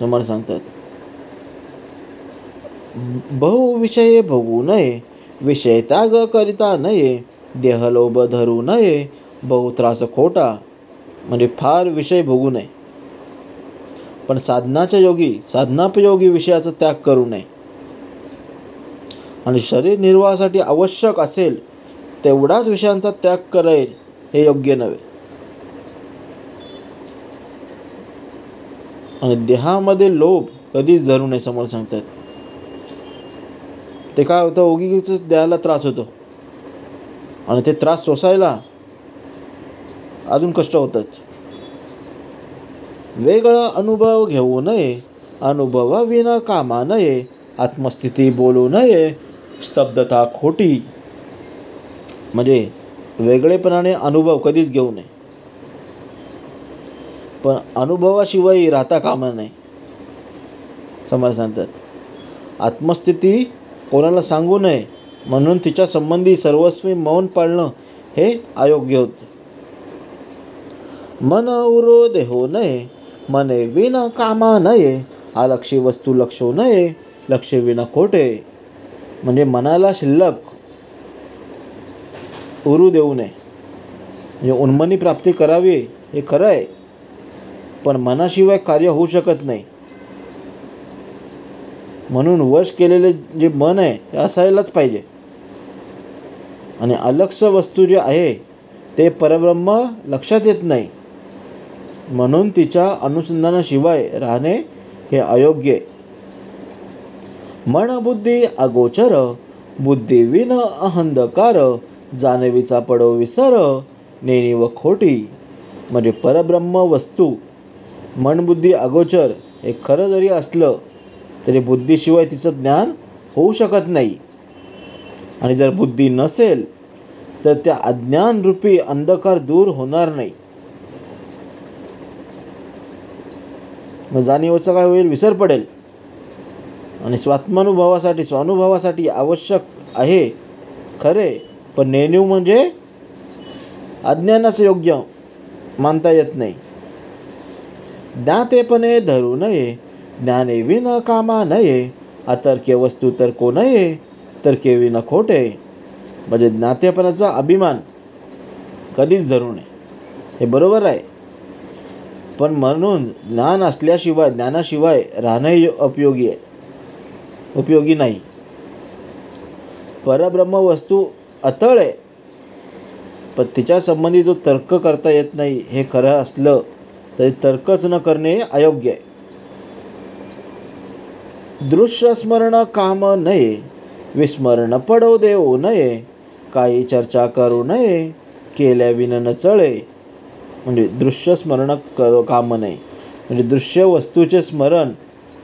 समोर सांगतात बहुविषये भोगू नये, विषय त्याग करिता नये, देहलोभ धरू नये, बहुत्रास खोटा. म्हणजे फार विषय भोगू नये, पण साधनाच्या योगी साधनापयोगी विषयाचा त्याग करू नये. आणि शरीर निर्वाहासाठी आवश्यक असेल तेवढाच विषयांचा त्याग करेल हे योग्य नव्हे. आणि देहामध्ये लोभ कधीच धरू नये. समोर सांगतात ते काय होतं, उगीच देहाला त्रास होतो आणि ते त्रास सोसायला अजून कष्ट होतात. वेगळा अनुभव घेऊ नये, अनुभवाविना कामा नये, आत्मस्थिती बोलू नये, स्तब्धता खोटी. म्हणजे वेगळेपणाने अनुभव कधीच घेऊ नये, पण अनुभवाशिवाय राहता कामा नये. समोर सांगतात आत्मस्थिती कोणाला सांगू नये, म्हणून तिच्या संबंधी सर्वस्वी मौन पाळणं हे अयोग्य होतं. मन उरोध हो नये, मने विना कामा नये, अलक्षी वस्तू लक्षो नये, लक्ष विना खोटे. म्हणजे मनाला शिल्लक उरू देऊ नये. म्हणजे उन्मनी प्राप्ती करावी हे खरं आहे, पण मनाशिवाय कार्य होऊ शकत नाही. म्हणून वश केलेले जे मन आहे ते असायलाच पाहिजे. आणि अलक्ष वस्तू जे आहे ते परब्रह्म लक्षात येत नाही, म्हणून तिच्या अनुसंधानाशिवाय राहणे हे अयोग्य आहे. मन बुद्धी अगोचर, बुद्धी विन अहंकार, जाणवीचा पडो विसर, नेणी व खोटी. म्हणजे परब्रह्म वस्तू मनबुद्धी अगोचर हे खरं जरी असलं तरी बुद्धीशिवाय तिचं ज्ञान होऊ शकत नाही. आणि जर बुद्धी नसेल तर त्या अज्ञानरूपी अंधकार दूर होणार नाही. मग जाणीवेचा काय होईल, विसर पडेल. आणि स्वानुभवासाठी आवश्यक आहे खरे, पण नेणीव म्हणजे अज्ञानाचं योग्य मानता येत नाही. ज्ञातेपणे धरू नये, ज्ञाने विन कामा नये, अतर्क्य वस्तू तर्को नये, तर्के विन खोटे. म्हणजे ज्ञातेपणाचा अभिमान कधीच धरू नये, हे बरोबर आहे, पण म्हणून ज्ञानाशिवाय राहणे उपयोगी नाही. परब्रह्म वस्तू अतळ आहे, पण तिच्या संबंधी जो तर्क करता येत नाही हे खरं असलं तरी तर्कच न करणे अयोग्य आहे. दृश्य स्मरण काम नये, विस्मरण पडो देऊ नये, काही चर्चा करू नये, केल्या विन न चळे. म्हणजे दृश्य स्मरण काम नये म्हणजे दृश्य वस्तूचे स्मरण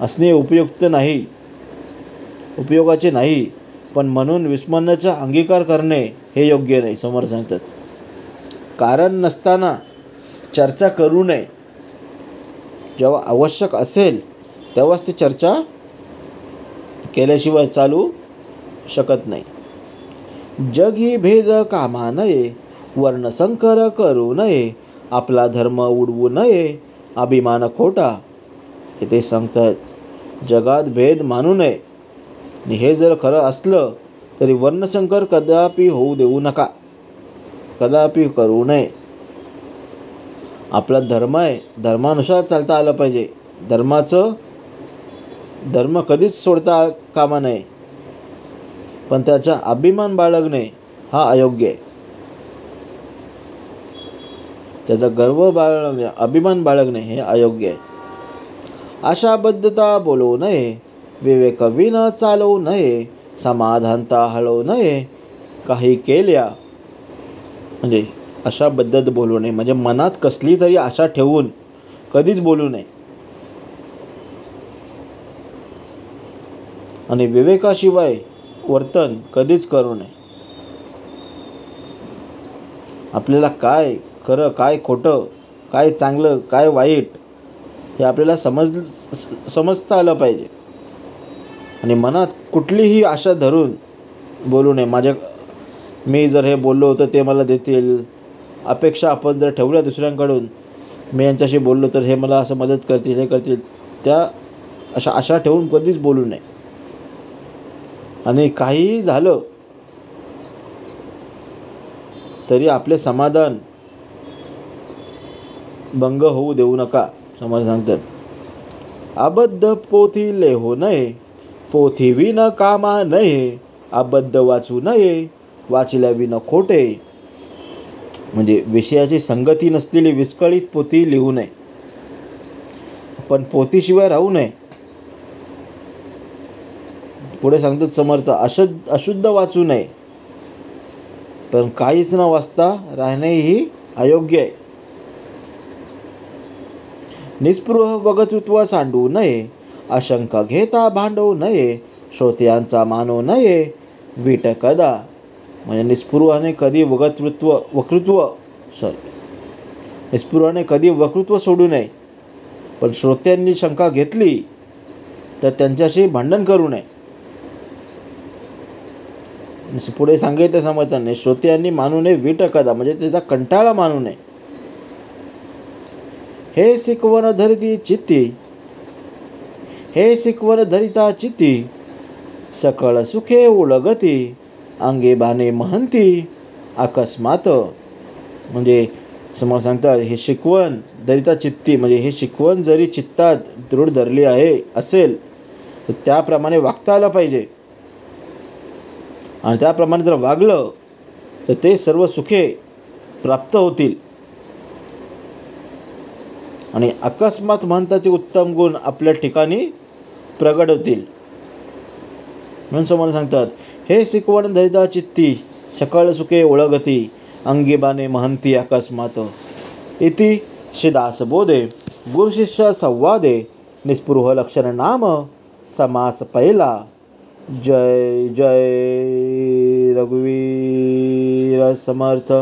असणे उपयोगाचे नाही, पण म्हणून विस्मरणाचा अंगीकार करणे हे योग्य नाही. समोर सांगतात कारण नसताना चर्चा करू नये. जेव्हा आवश्यक असेल तेव्हाच ती चर्चा केल्याशिवाय चालू शकत नाही. जगी भेद कामा नये, वर्णसंकर करू नये, आपला धर्म उडवू नये, अभिमान खोटा. इथे सांगतात जगात भेद मानू नये. आणि हे जर खरं असलं तरी वर्णसंकर कदापि होऊ देऊ नका, कदापि करू नये. आपला धर्म आहे, धर्मानुसार चालता आलं पाहिजे. धर्म कधीच सोडता कामा नये. पण त्याचा अभिमान बाळगणे हा अयोग्य आहे. त्याचा गर्व बाळगणे, अभिमान बाळगणे हे अयोग्य आहे. आशाबद्धता बोलवू नये, विवेकविन चालवू नये, समाधानता हळवू नये, काही केल्या. म्हणजे आशाबद्ध बोलू नये म्हणजे मनात कसली तरी आशा ठेवून कधीच बोलू नये. आणि विवेकाशिवाय वर्तन कधीच करू नये. आपल्याला काय खरं, काय खोटं, काय चांगलं, काय वाईट हे आपल्याला समजता आलं पाहिजे. आणि मनात कुठलीही आशा धरून बोलू नये. मी जर हे बोललो होतं ते मला देतील, अपेक्षा आपण जर ठेवल्या दुसऱ्यांकडून, मी यांच्याशी बोललो तर हे मला असं मदत करतील, हे करतील, त्या अशा आशा ठेवून कधीच बोलू नये. आणि काहीही झालं तरी आपले समाधान भंग होऊ देऊ नका. समोर सांगतात अबद्ध पोथी लेहो नये, पोथी विन कामा नये, अबद्ध वाचू नये, वाचल्या विन खोटे. म्हणजे विषयाची संगती नसलेली विस्कळीत पोथी लिहू नये. पण पोथीशिवाय राहू नये. पुढे सांगतात समर्थ अशुद्ध वाचू नये, पण काहीच न वाचता राहणे ही अयोग्य आहे. निस्पृह वक्तृत्व सांडू नये, अशंका घेता भांडवू नये, श्रोत्यांचा मानू नये, वीट कदा. म्हणजे निस्पृहाने कधी निस्पृहाने कधी वक्तृत्व सोडू नये, पण श्रोत्यांनी शंका घेतली तर त्यांच्याशी भांडण करू नये. पुढे सांगितलं समर्थाने श्रोत्यांनी मानू नये, वीट कदा म्हणजे त्याचा कंटाळा मानू नये. हे शिकवण धरिती चित्ती, हे शिकवण धरिता चित्ती, सकळ सुखे उलगती, अंगे बाणे महंती, अकस्मात. म्हणजे समोर सांगतात हे शिकवण धरिता चित्ती म्हणजे हे शिकवण जरी चित्तात दृढ धरली असेल तर त्याप्रमाणे वागता आलं पाहिजे. आणि त्याप्रमाणे जर वागलं तर ते सर्व सुखे प्राप्त होतील. आणि अकस्मात महंताचे उत्तम गुण आपल्या ठिकाणी प्रगट होतील. म्हणून समोर सांगतात हे शिकवण धरिता चित्ती, सकळ सुखे ओळगती, अंगी बाणे महंती अकस्मात. इति श्रीदासबोधे गुरुशिष्य संवादे निस्पृह लक्षण नाम समास पहिला. जय जय रघुवीर समर्थ.